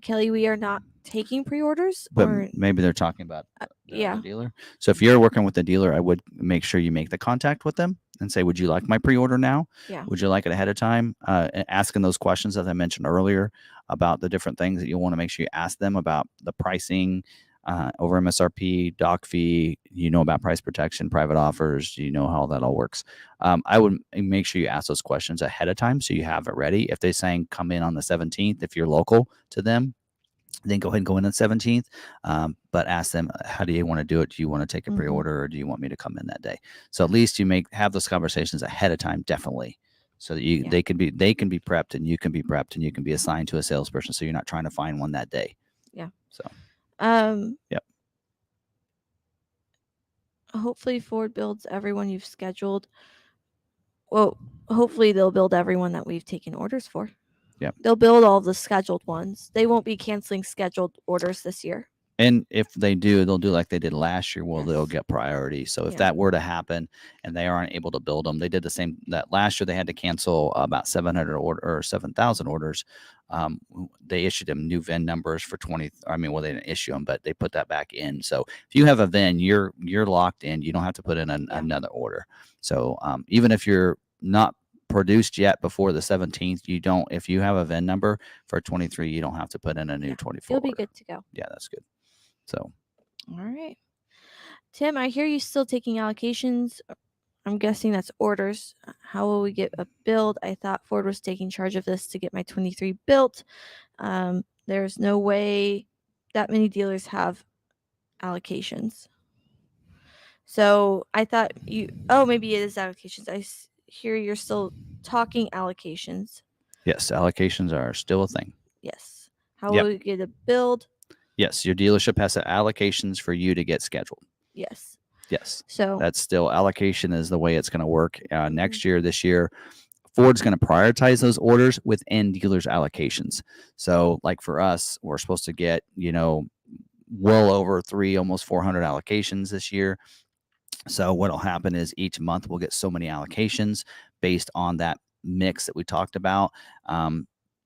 Kelly, we are not taking pre-orders. But maybe they're talking about the dealer. So if you're working with the dealer, I would make sure you make the contact with them and say, would you like my pre-order now? Yeah. Would you like it ahead of time? Asking those questions that I mentioned earlier about the different things that you want to make sure you ask them about the pricing, over MSRP, doc fee, about price protection, private offers, how that all works. I would make sure you ask those questions ahead of time so you have it ready. If they're saying come in on the 17th, if you're local to them, then go ahead and go in on the 17th. But ask them, how do you want to do it? Do you want to take a pre-order or do you want me to come in that day? So at least you have those conversations ahead of time, definitely. So that they can be prepped and you can be prepped and you can be assigned to a salesperson. So you're not trying to find one that day. Yeah. So. Yep. Hopefully Ford builds everyone you've scheduled. Well, hopefully they'll build everyone that we've taken orders for. Yep. They'll build all the scheduled ones. They won't be canceling scheduled orders this year. And if they do, they'll do like they did last year. Well, they'll get priority. So if that were to happen and they aren't able to build them, they did the same that last year. They had to cancel about 700 or 7,000 orders. They issued them new VIN numbers for 20. I mean, well, they didn't issue them, but they put that back in. So if you have a VIN, you're locked in. You don't have to put in another order. So even if you're not produced yet before the 17th, if you have a VIN number for 23, you don't have to put in a new 24. You'll be good to go. Yeah, that's good. So, all right. Tim, I hear you still taking allocations. I'm guessing that's orders. How will we get a build? I thought Ford was taking charge of this to get my 23 built. There's no way that many dealers have allocations. So I thought maybe it is allocations. I hear you're still talking allocations. Yes, allocations are still a thing. Yes. How will we get a build? Yes, your dealership has allocations for you to get scheduled. Yes. So that's still allocation is the way it's going to work next year. This year, Ford's going to prioritize those orders within dealers' allocations. So like for us, we're supposed to get, well over almost 400 allocations this year. So what'll happen is each month we'll get so many allocations based on that mix that we talked about.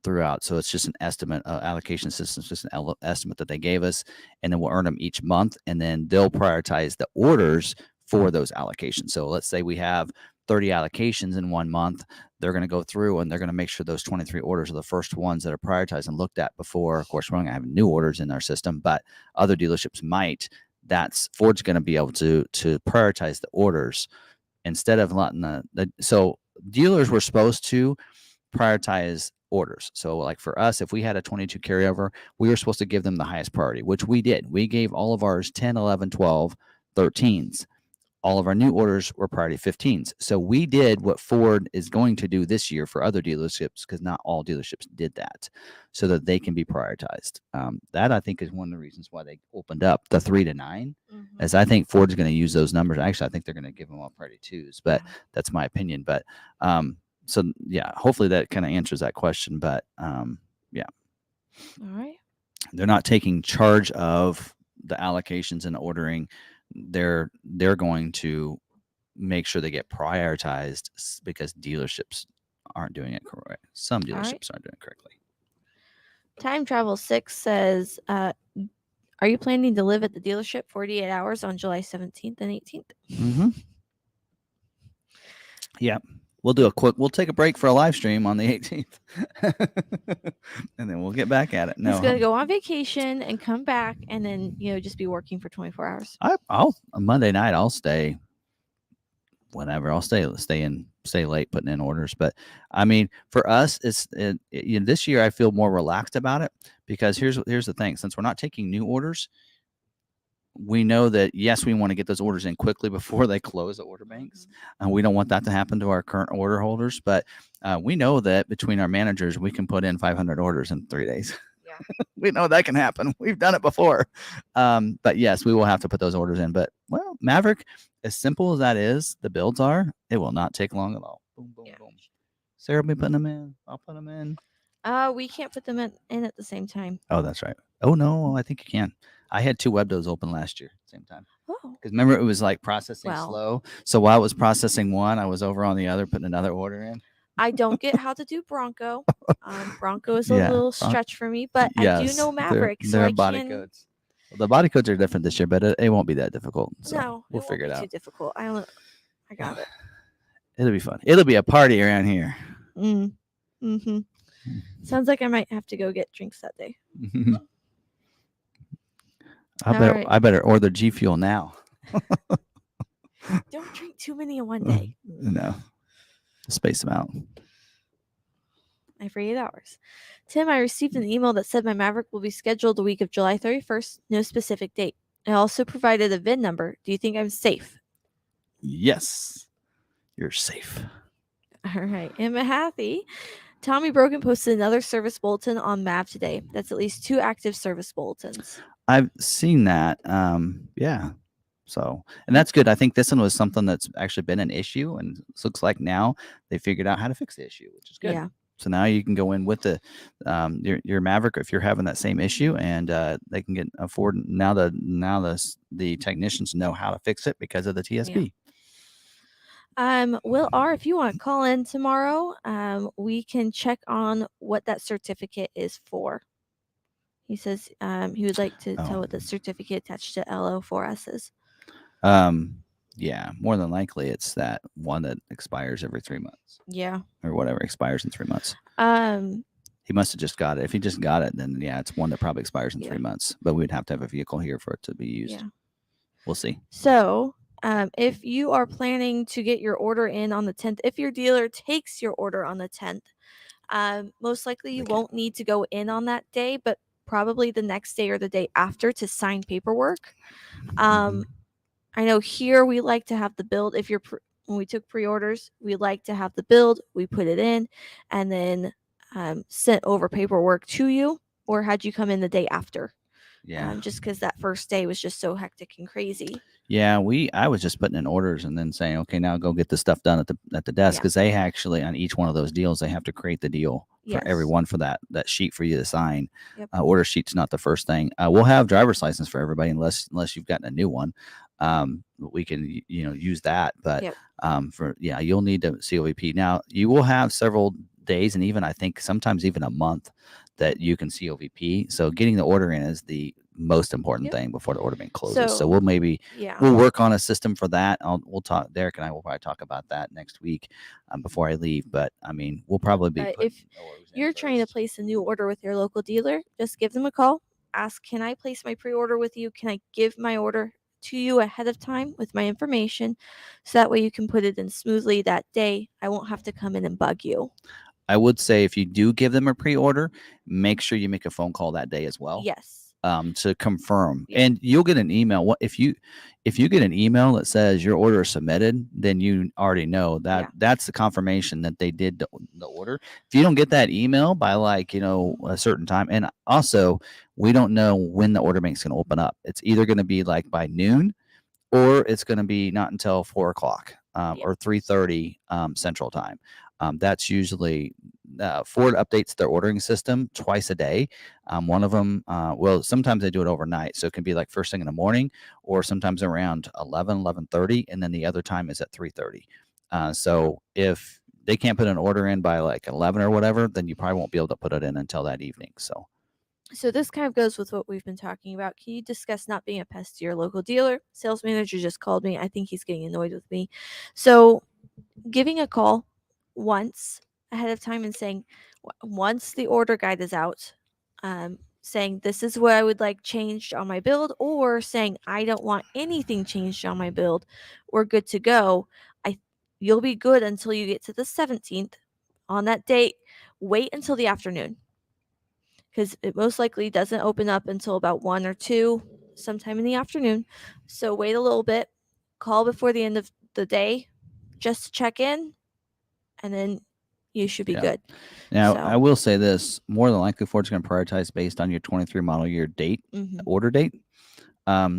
Throughout. So it's just an estimate. Allocation system is just an estimate that they gave us, and then we'll earn them each month, and then they'll prioritize the orders for those allocations. So let's say we have 30 allocations in 1 month. They're going to go through and they're going to make sure those 23 orders are the first ones that are prioritized and looked at before. Of course, we're going to have new orders in our system, but other dealerships might. Ford's going to be able to prioritize the orders instead of letting so dealers were supposed to prioritize orders. So like for us, if we had a 22 carryover, we were supposed to give them the highest priority, which we did. We gave all of ours 10, 11, 12, 13s. All of our new orders were priority 15s. So we did what Ford is going to do this year for other dealerships, because not all dealerships did that, so that they can be prioritized. That I think is one of the reasons why they opened up the 3 to 9, as I think Ford's going to use those numbers. Actually, I think they're going to give them all priority 2s, but that's my opinion. But so yeah, hopefully that kind of answers that question. But yeah. All right. They're not taking charge of the allocations and ordering. They're going to make sure they get prioritized because dealerships aren't doing it correct. Some dealerships aren't doing it correctly. Time Travel 6 says, are you planning to live at the dealership 48 hours on July 17th and 18th? Mm-hmm. Yeah. We'll take a break for a live stream on the 18th. And then we'll get back at it. He's going to go on vacation and come back and then, just be working for 24 hours. I'll Monday night, I'll stay whenever. I'll stay late putting in orders. But I mean, for us, this year I feel more relaxed about it because here's the thing. Since we're not taking new orders, we know that, yes, we want to get those orders in quickly before they close the order banks. And we don't want that to happen to our current order holders. But we know that between our managers, we can put in 500 orders in 3 days. Yeah. We know that can happen. We've done it before. But yes, we will have to put those orders in. But, well, Maverick, as simple as that is, the builds are, it will not take long at all. Boom, boom, boom. Sarah will be putting them in. I'll put them in. We can't put them in at the same time. Oh, that's right. Oh, no, I think you can. I had 2 web doors open last year at the same time. Oh. Because remember, it was like processing slow. So while I was processing one, I was over on the other putting another order in. I don't get how to do Bronco. Bronco is a little stretch for me, but I do know Maverick. They're body codes. Well, the body codes are different this year, but it won't be that difficult. So no, we'll figure it out. Too difficult. I got it. It'll be fun. It'll be a party around here. Mm-hmm. Sounds like I might have to go get drinks that day. I better order G Fuel now. Don't drink too many in one day. No. Space them out. For 8 hours. Tim, I received an email that said my Maverick will be scheduled the week of July 31st. No specific date. I also provided a VIN number. Do you think I'm safe? Yes. You're safe. All right. Emma Hathy. Tommy Brogan posted another service bulletin on MAV today. That's at least 2 active service bulletins. I've seen that. Yeah. So, and that's good. I think this one was something that's actually been an issue, and it looks like now they figured out how to fix the issue, which is good. Yeah. So now you can go in with the your Maverick if you're having that same issue, and they can get Ford. Now the technicians know how to fix it because of the TSB. Yeah. Will R, if you want to call in tomorrow, we can check on what that certificate is for. He says he would like to tell what the certificate attached to LO4S is. Yeah, more than likely it's that one that expires every 3 months. Yeah. Or whatever expires in 3 months. He must have just got it. If he just got it, then yeah, it's one that probably expires in 3 months. But we'd have to have a vehicle here for it to be used. Yeah. We'll see. So if you are planning to get your order in on the 10th, if your dealer takes your order on the 10th, most likely you won't need to go in on that day, but probably the next day or the day after to sign paperwork. I know here we like to have the build. If you're when we took pre-orders, we like to have the build. We put it in, and then sent over paperwork to you, or had you come in the day after. Yeah. Just because that first day was just so hectic and crazy. Yeah, I was just putting in orders and then saying, okay, now go get the stuff done at the desk, because they actually on each one of those deals they have to create the deal for everyone for that sheet for you to sign. Yep. Order sheet's not the first thing. We'll have driver's license for everybody unless you've gotten a new one. We can use that, but you'll need to COVP. Now you will have several days and even I think sometimes even a month that you can COVP. So getting the order in is the most important thing before the order bank closes. So we'll work on a system for that. We'll talk. Derek and I will probably talk about that next week before I leave. But I mean, we'll probably be. If you're trying to place a new order with your local dealer, just give them a call. Ask, can I place my pre-order with you? Can I give my order to you ahead of time with my information, so that way you can put it in smoothly that day. I won't have to come in and bug you. I would say if you do give them a pre-order, make sure you make a phone call that day as well. Yes. To confirm, and you'll get an email. If you get an email that says your order is submitted, then you already know that that's the confirmation that they did the order. If you don't get that email by a certain time, and also we don't know when the order bank's going to open up. It's either going to be like by noon, or it's going to be not until 4 o'clock or 3:30 Central Time. That's usually Ford updates their ordering system twice a day. One of them, well, sometimes they do it overnight, so it can be like first thing in the morning, or sometimes around 11:30, and then the other time is at 3:30. So if they can't put an order in by like 11 or whatever, then you probably won't be able to put it in until that evening. So this kind of goes with what we've been talking about. Can you discuss not being a pest to your local dealer? Sales manager just called me. I think he's getting annoyed with me. So giving a call once ahead of time and saying, once the order guide is out, saying this is what I would like changed on my build, or saying I don't want anything changed on my build, we're good to go. You'll be good until you get to the 17th. On that date, wait until the afternoon, because it most likely doesn't open up until about 1 or 2 sometime in the afternoon. So wait a little bit, call before the end of the day just to check in, and then you should be good. Now, I will say this, more than likely Ford's going to prioritize based on your 23 model year date, order date.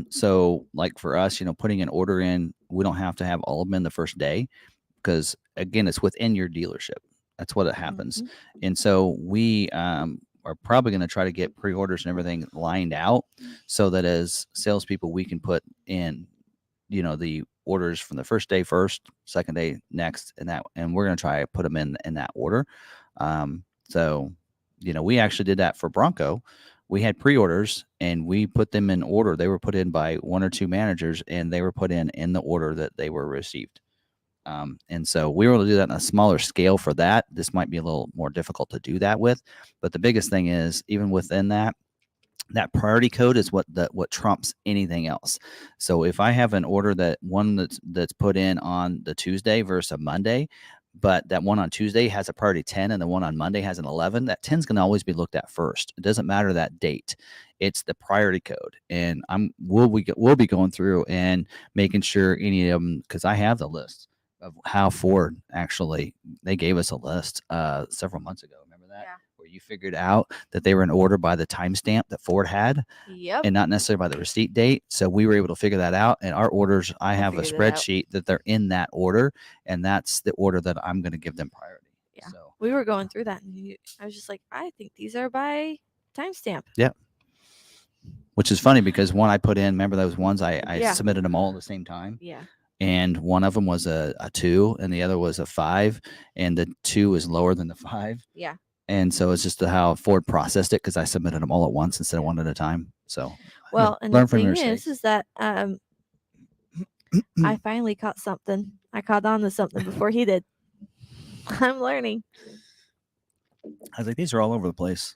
So like for us, putting an order in, we don't have to have all of them in the first day, because again, it's within your dealership. That's what it happens. And so we are probably going to try to get pre-orders and everything lined out, so that as salespeople, we can put in, the orders from the first day first, second day next, and we're going to try to put them in that order. So, we actually did that for Bronco. We had pre-orders and we put them in order. They were put in by 1 or 2 managers, and they were put in the order that they were received. And so we were able to do that on a smaller scale for that. This might be a little more difficult to do that with, but the biggest thing is, even within that priority code is what trumps anything else. So if I have an order that's put in on the Tuesday versus a Monday, but that one on Tuesday has a priority 10 and the one on Monday has an 11, that 10 is going to always be looked at first. It doesn't matter that date. It's the priority code. And we'll be going through and making sure any of them, because I have the list of how Ford actually, they gave us a list several months ago. Remember that? Yeah. Where you figured out that they were in order by the timestamp that Ford had, and not necessarily by the receipt date. So we were able to figure that out. And our orders, I have a spreadsheet that they're in that order, and that's the order that I'm going to give them priority. Yeah. So we were going through that, and I was just like, I think these are by timestamp. Yeah. Which is funny, because one I put in, remember those ones I submitted them all at the same time? Yeah. And one of them was a 2 and the other was a 5, and the 2 is lower than the 5. Yeah. And so it's just how Ford processed it, because I submitted them all at once instead of one at a time. So, well, and the thing is that I finally caught something. I caught on to something before he did. I'm learning. I was like, these are all over the place.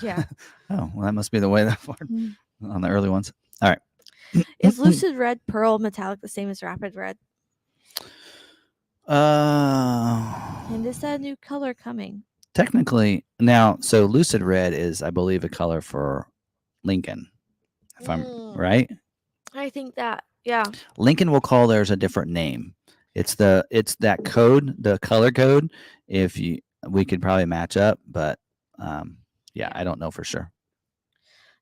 Yeah. Oh, well, that must be the way that Ford on the early ones. All right. Is Lucid Red Pearl Metallic the same as Rapid Red? And is that a new color coming? Technically, now, so Lucid Red is, I believe, a color for Lincoln, if I'm right. I think that, yeah. Lincoln will call theirs a different name. It's that code, the color code. We could probably match up, but I don't know for sure.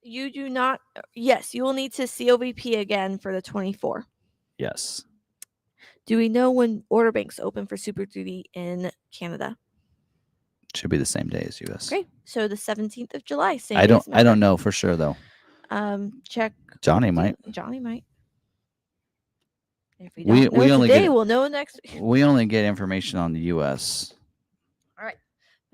You do not. Yes, you will need to COVP again for the 24. Yes. Do we know when order banks open for Super Duty in Canada? Should be the same day as US. Okay, so the 17th of July. Same I don't know for sure though. Check. Johnny might. If we don't know today, we'll know next week. We only get information on the US. All right.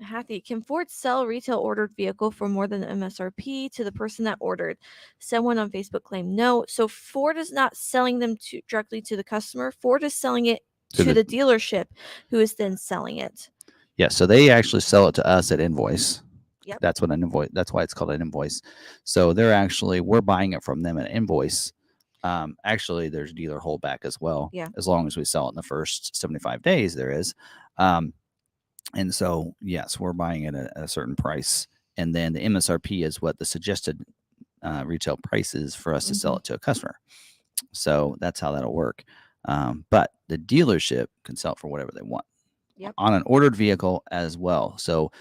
Hattie, can Ford sell retail ordered vehicle for more than MSRP to the person that ordered? Someone on Facebook claimed no. So Ford is not selling them directly to the customer. Ford is selling it to the dealership, who is then selling it. Yeah, so they actually sell it to us at invoice. Yep. That's what an invoice. That's why it's called an invoice. So we're buying it from them at invoice. Actually, there's dealer holdback as well. Yeah. As long as we sell it in the first 75 days, there is. And so, yes, we're buying it at a certain price. And then the MSRP is what the suggested retail price is for us to sell it to a customer. So that's how that'll work. But the dealership can sell it for whatever they want. Yep. On an ordered vehicle as well. So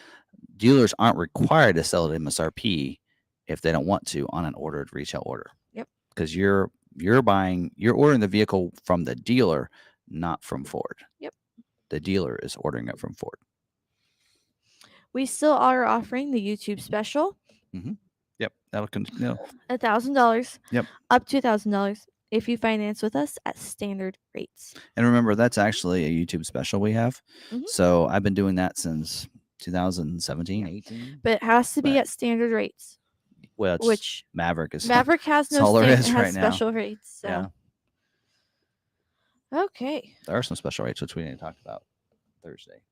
dealers aren't required to sell at MSRP if they don't want to on an ordered retail order. Yep. Because you're ordering the vehicle from the dealer, not from Ford. Yep. The dealer is ordering it from Ford. We still are offering the YouTube special. Mm-hmm. Yep, that'll continue. $1,000. Yep. Up to $1,000 if you finance with us at standard rates. And remember, that's actually a YouTube special we have. Mhm. So I've been doing that since 2017, 18. But it has to be at standard rates. Which Maverick is. Maverick has no special rates. So. Yeah. Okay. There are some special rates which we didn't talk about Thursday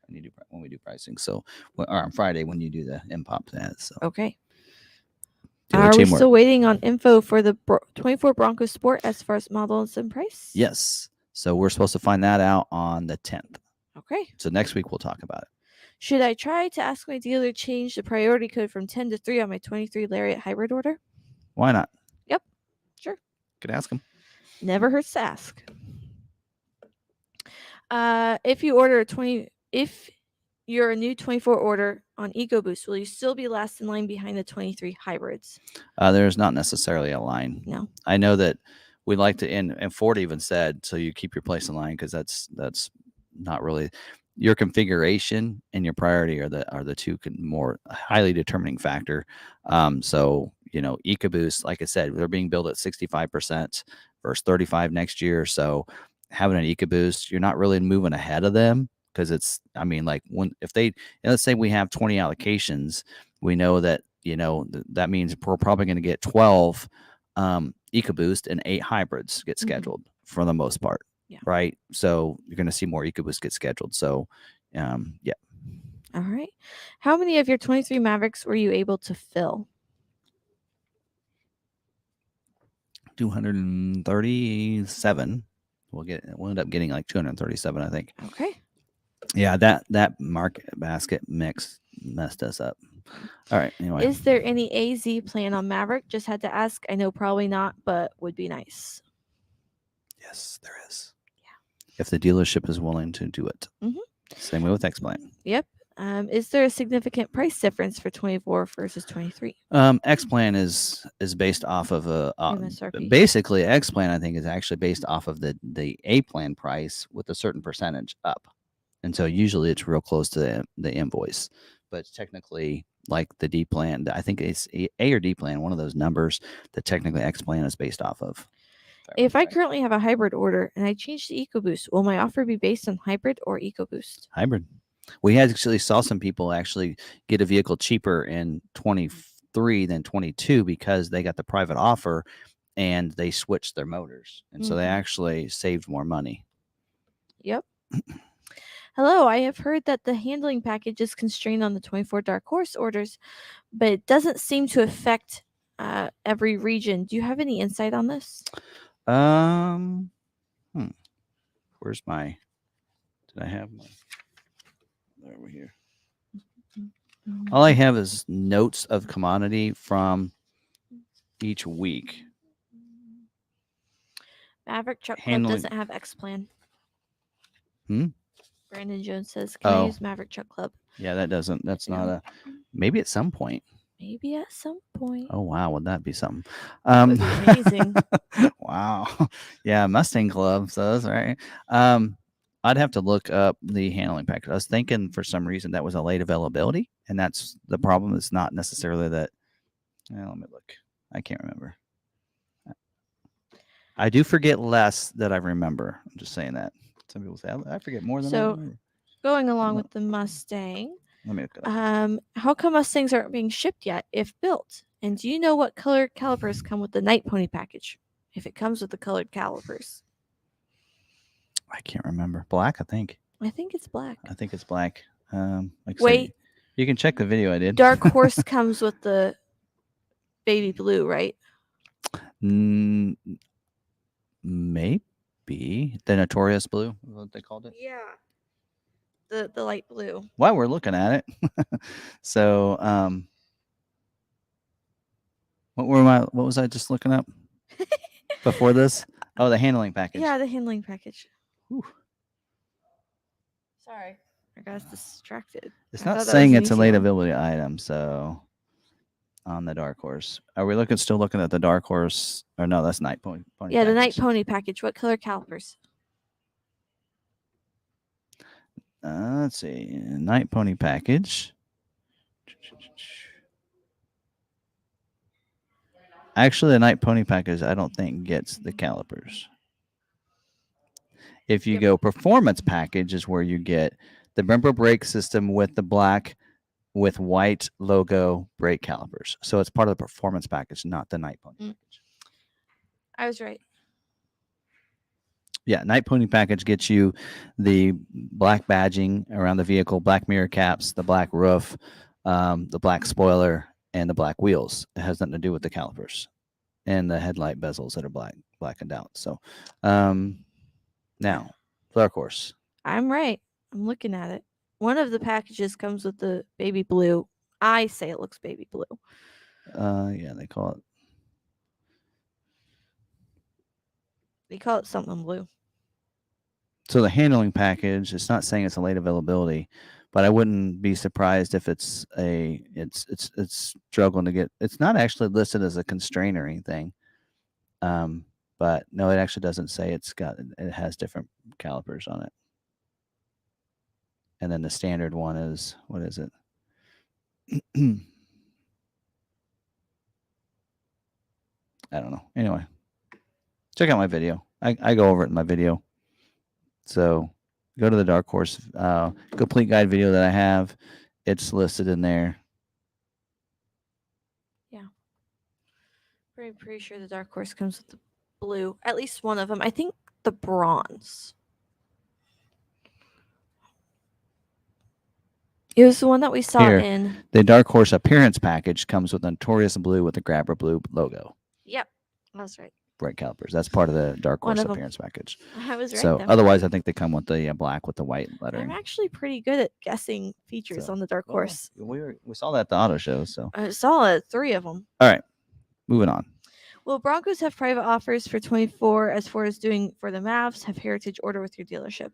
when we do pricing. So or on Friday when you do the impop ads. So. Okay. Are we still waiting on info for the 24 Bronco Sport as far as models and price? Yes. So we're supposed to find that out on the 10th. Okay. So next week we'll talk about it. Should I try to ask my dealer to change the priority code from 10 to 3 on my 23 Lariat hybrid order? Why not? Yep. Sure. Could ask him. Never hurts to ask. If you're a new 24 order on EcoBoost, will you still be last in line behind the 23 hybrids? There's not necessarily a line. No. I know that we like to, and Ford even said, so you keep your place in line, because that's not really your configuration and your priority are the two more highly determining factor. So EcoBoost, like I said, they're being built at 65% versus 35 next year. So having an EcoBoost, you're not really moving ahead of them. Because it's, let's say we have 20 allocations, we know that, that means we're probably going to get 12 EcoBoost and 8 hybrids get scheduled for the most part. Yeah. Right. So you're going to see more EcoBoost get scheduled. So, yeah. All right. How many of your 23 Mavericks were you able to fill? 237. We'll end up getting like 237, I think. Okay. Yeah, that market basket mix messed us up. All right. Anyway, is there any AZ plan on Maverick? Just had to ask. I know probably not, but would be nice. Yes, there is. Yeah. If the dealership is willing to do it. Mm-hmm. Same way with X-Plan. Yep. Is there a significant price difference for 24 versus 23? X-Plan is based off of MSRP. Basically, X-Plan I think is actually based off of the A-Plan price with a certain percentage up. And so usually it's real close to the invoice, but technically, like the D plan, I think it's A or D plan, one of those numbers that technically X plan is based off of. If I currently have a hybrid order and I change to EcoBoost, will my offer be based on hybrid or EcoBoost? Hybrid. We actually saw some people actually get a vehicle cheaper in 23 than 22 because they got the private offer and they switched their motors. And so they actually saved more money. Yep. Hello, I have heard that the handling package is constrained on the 24 Dark Horse orders, but it doesn't seem to affect every region. Do you have any insight on this? Where's my? Did I have my? Over here. All I have is notes of commodity from each week. Maverick Truck Club doesn't have X plan. Brandon Jones says, can I use Maverick Truck Club? Yeah, that's not a, maybe at some point. Maybe at some point. Oh, wow. Would that be something? That would be amazing. Wow. Yeah, Mustang Club. So that's right. I'd have to look up the handling package. I was thinking for some reason that was a late availability, and that's the problem. It's not necessarily that. Let me look. I can't remember. I do forget less that I remember. I'm just saying that. Some people say I forget more than I remember. Going along with the Mustang, let me look it up. How come Mustangs aren't being shipped yet if built? And do you know what colored calipers come with the Night Pony package? If it comes with the colored calipers. I can't remember. Black, I think. I think it's black. I think it's black. Wait. You can check the video I did. Dark Horse comes with the baby blue, right? Maybe. The Notorious Blue, is what they called it? Yeah. The light blue. While we're looking at it. So, what was I just looking up before this? Oh, the handling package. Yeah, the handling package. Whew. Sorry. I got distracted. It's not saying it's a late availability item, so on the Dark Horse. Are we still looking at the Dark Horse? Or no, that's Night Pony. Yeah, the Night Pony package. What color calipers? Let's see. Night Pony package. Actually, the Night Pony package, I don't think gets the calipers. If you go performance package, is where you get the bumper brake system with the black with white logo brake calipers. So it's part of the performance package, not the Night Pony package. I was right. Yeah, Night Pony package gets you the black badging around the vehicle, black mirror caps, the black roof, the black spoiler, and the black wheels. It has nothing to do with the calipers and the headlight bezels that are blackened out. So now, Dark Horse. I'm right. I'm looking at it. One of the packages comes with the baby blue. I say it looks baby blue. Yeah, they call it something blue. So the handling package, it's not saying it's a late availability, but I wouldn't be surprised if it's struggling to get. It's not actually listed as a constraint or anything. But no, it actually doesn't say it has different calipers on it. And then the standard one is, what is it? I don't know. Anyway, check out my video. I go over it in my video. So go to the Dark Horse complete guide video that I have. It's listed in there. Yeah. Pretty sure the Dark Horse comes with the blue. At least one of them. I think the bronze. It was the one that we saw Here, in the Dark Horse appearance package comes with a Notorious blue with the Grabber blue logo. Yep, that's right. Brake calipers. That's part of the Dark Horse appearance package. I was right. So otherwise, I think they come with the black with the white lettering. I'm actually pretty good at guessing features on the Dark Horse. We saw that at the auto show. So I saw 3 of them. All right, moving on. Will Broncos have private offers for 24 as Ford is doing for the Mavs? Have Heritage order with your dealership?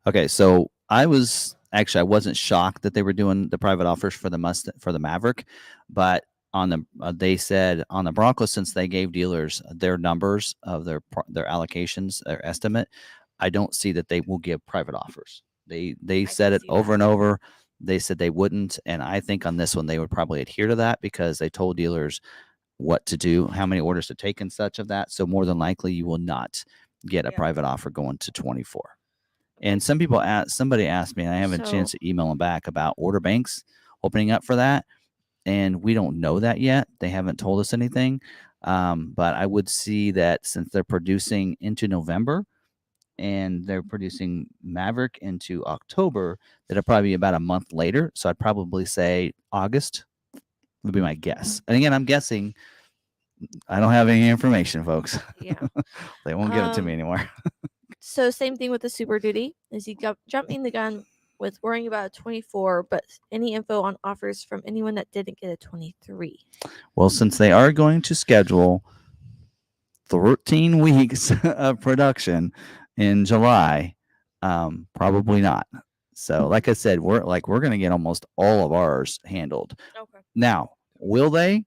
Okay, so I wasn't shocked that they were doing the private offers for the Maverick, but on the they said on the Broncos, since they gave dealers their numbers of their allocations, their estimate, I don't see that they will give private offers. They said it over and over. They said they wouldn't, and I think on this one they would probably adhere to that because they told dealers what to do, how many orders to take, and such of that. So more than likely, you will not get a private offer going to 24. And somebody asked me, and I haven't a chance to email them back about order banks opening up for that. And we don't know that yet. They haven't told us anything. But I would see that since they're producing into November and they're producing Maverick into October, that it'll probably be about a month later. So I'd probably say August would be my guess. And again, I'm guessing. I don't have any information, folks. Yeah. They won't give it to me anymore. So same thing with the Super Duty. Is he jumping the gun with worrying about a 24, but any info on offers from anyone that didn't get a 23? Well, since they are going to schedule 13 weeks of production in July, probably not. So, like I said, we're going to get almost all of ours handled. Okay. Now, will they?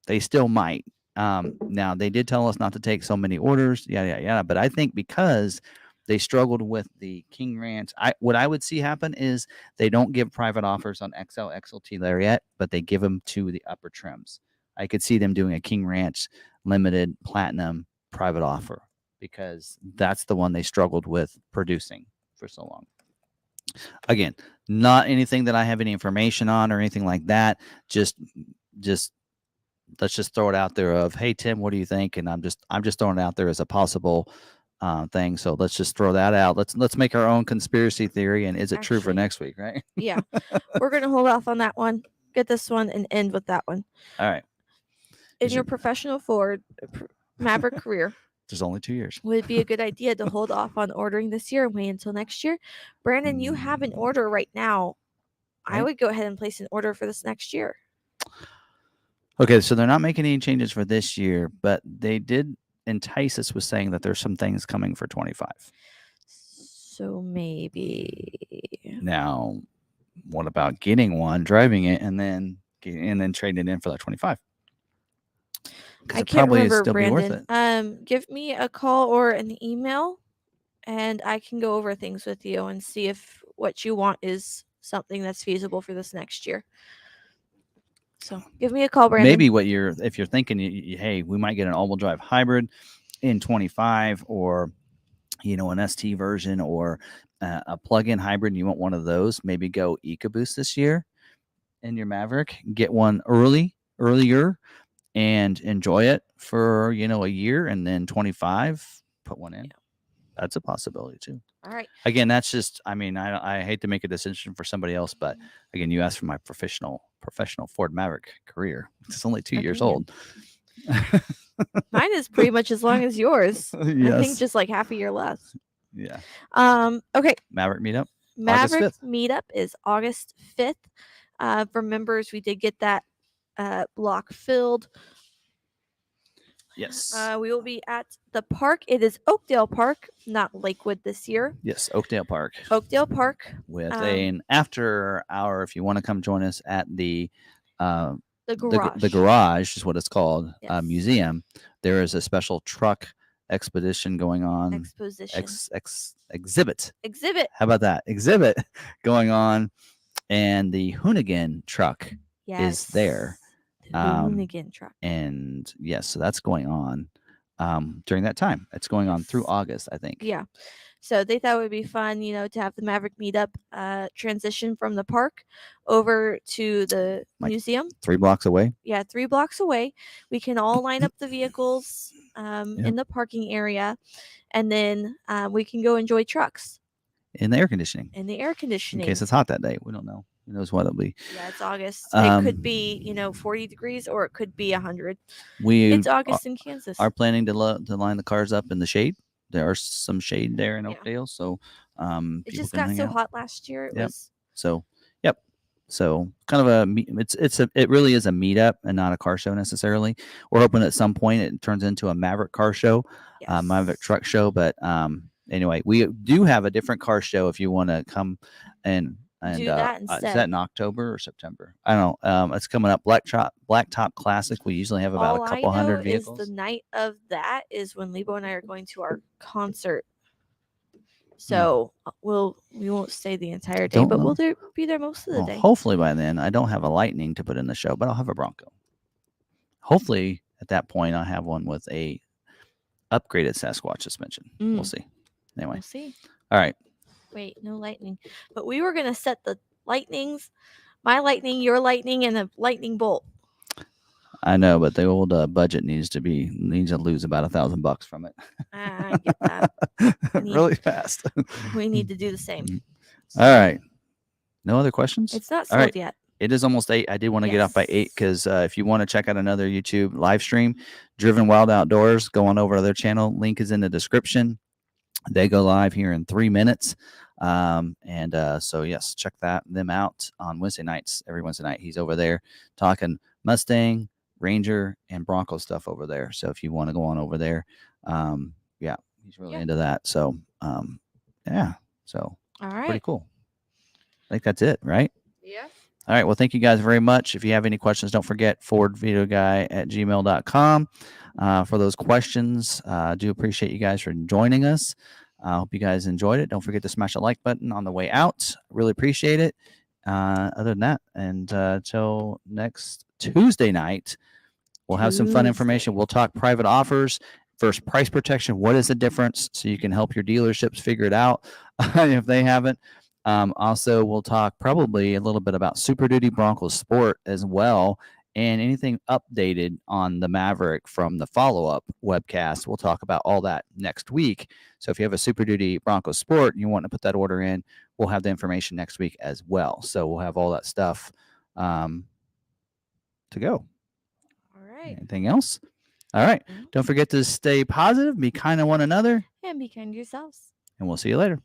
They still might. Now, they did tell us not to take so many orders, yada. But I think because they struggled with the King Ranch, what I would see happen is they don't give private offers on XL, XLT Lariat, but they give them to the upper trims. I could see them doing a King Ranch Limited Platinum private offer because that's the one they struggled with producing for so long. Again, not anything that I have any information on or anything like that. Just let's just throw it out there of, hey, Tim, what do you think? And I'm just throwing it out there as a possible thing. So let's just throw that out. Let's make our own conspiracy theory. And is it true for next week, right? Yeah. We're going to hold off on that one, get this one, and end with that one. All right. In your professional Ford Maverick career, there's only 2 years. Would it be a good idea to hold off on ordering this year and wait until next year? Brandon, you have an order right now. Right? I would go ahead and place an order for this next year. Okay, so they're not making any changes for this year, but they did entice us with saying that there's some things coming for 25. So maybe. Now, what about getting one, driving it, and then trading it in for that 25? I can't remember, Brandon. Give me a call or an email, and I can go over things with you and see if what you want is something that's feasible for this next year. So give me a call, Brandon. Maybe if you're thinking, hey, we might get an all-wheel drive hybrid in 25, or an ST version, or a plug-in hybrid, and you want one of those, maybe go EcoBoost this year in your Maverick. Get one earlier, and enjoy it for a year, and then 25 put one in. Yeah. That's a possibility too. All right. Again, that's just, I hate to make a decision for somebody else, but again, you asked for my professional Ford Maverick career. It's only 2 years old. Mine is pretty much as long as yours. Yes. I think just like half a year less. Yeah. Okay. Maverick meetup. Maverick meetup is August 5th. For members, we did get that block filled. Yes. We will be at the park. It is Oakdale Park, not Lakewood this year. Yes, Oakdale Park. Oakdale Park. With an after hour, if you want to come join us at the garage. The garage is what it's called. Yes. Museum. There is a special truck expedition going on. Exposition. Exhibit. Exhibit. How about that? Exhibit going on, and the Hoonigan truck is there. The Hoonigan truck. And yes, so that's going on during that time. It's going on through August, I think. Yeah. So they thought it would be fun, to have the Maverick meetup transition from the park over to the museum. 3 blocks away. Yeah, 3 blocks away. We can all line up the vehicles in the parking area, and then we can go enjoy trucks. In the air conditioning. In case it's hot that day. We don't know. Who knows what it'll be. Yeah, it's August. It could be, 40 degrees, or it could be 100. It's August in Kansas. Are planning to line the cars up in the shade. There are some shade there in Oakdale, so it just got so hot last year. It was so. Yep. So kind of it really is a meetup and not a car show necessarily. We're hoping at some point it turns into a Maverick car show, Maverick truck show. But anyway, we do have a different car show if you want to come and do that instead. Is that in October or September? I don't know. It's coming up. Blacktop Classic. We usually have about a couple hundred vehicles. The night of that is when Lebo and I are going to our concert. So we won't stay the entire day, but we'll be there most of the day. Hopefully by then, I don't have a Lightning to put in the show, but I'll have a Bronco. Hopefully at that point, I'll have one with a upgraded Sasquatch suspension. We'll see. Anyway. We'll see. All right. Wait, no Lightning. But we were going to set the Lightnings, my Lightning, your Lightning, and a Lightning bolt. I know, but the old budget needs to lose about $1,000 from it. I get that. Really fast. We need to do the same. All right. No other questions? It's not sold yet. It is almost 8. I did want to get off by 8 because if you want to check out another YouTube live stream, Driven Wild Outdoors, go on over to their channel. Link is in the description. They go live here in 3 minutes. So yes, check them out on Wednesday nights. Every Wednesday night, he's over there talking Mustang, Ranger, and Bronco stuff over there. So if you want to go on over there, he's really into that. So, so all right, pretty cool. I think that's it, right? Yeah. All right. Well, thank you guys very much. If you have any questions, don't forget fordvideoguy@gmail.com for those questions. I do appreciate you guys for joining us. I hope you guys enjoyed it. Don't forget to smash the like button on the way out. Really appreciate it. Other than that, and till next Tuesday night, we'll have some fun information. We'll talk private offers versus price protection. What is the difference? So you can help your dealerships figure it out if they haven't. Also, we'll talk probably a little bit about Super Duty Bronco Sport as well, and anything updated on the Maverick from the follow-up webcast. We'll talk about all that next week. So if you have a Super Duty Bronco Sport and you want to put that order in, we'll have the information next week as well. So we'll have all that stuff to go. All right. Anything else? All right. Don't forget to stay positive, be kind to one another, and be kind to yourselves. And we'll see you later.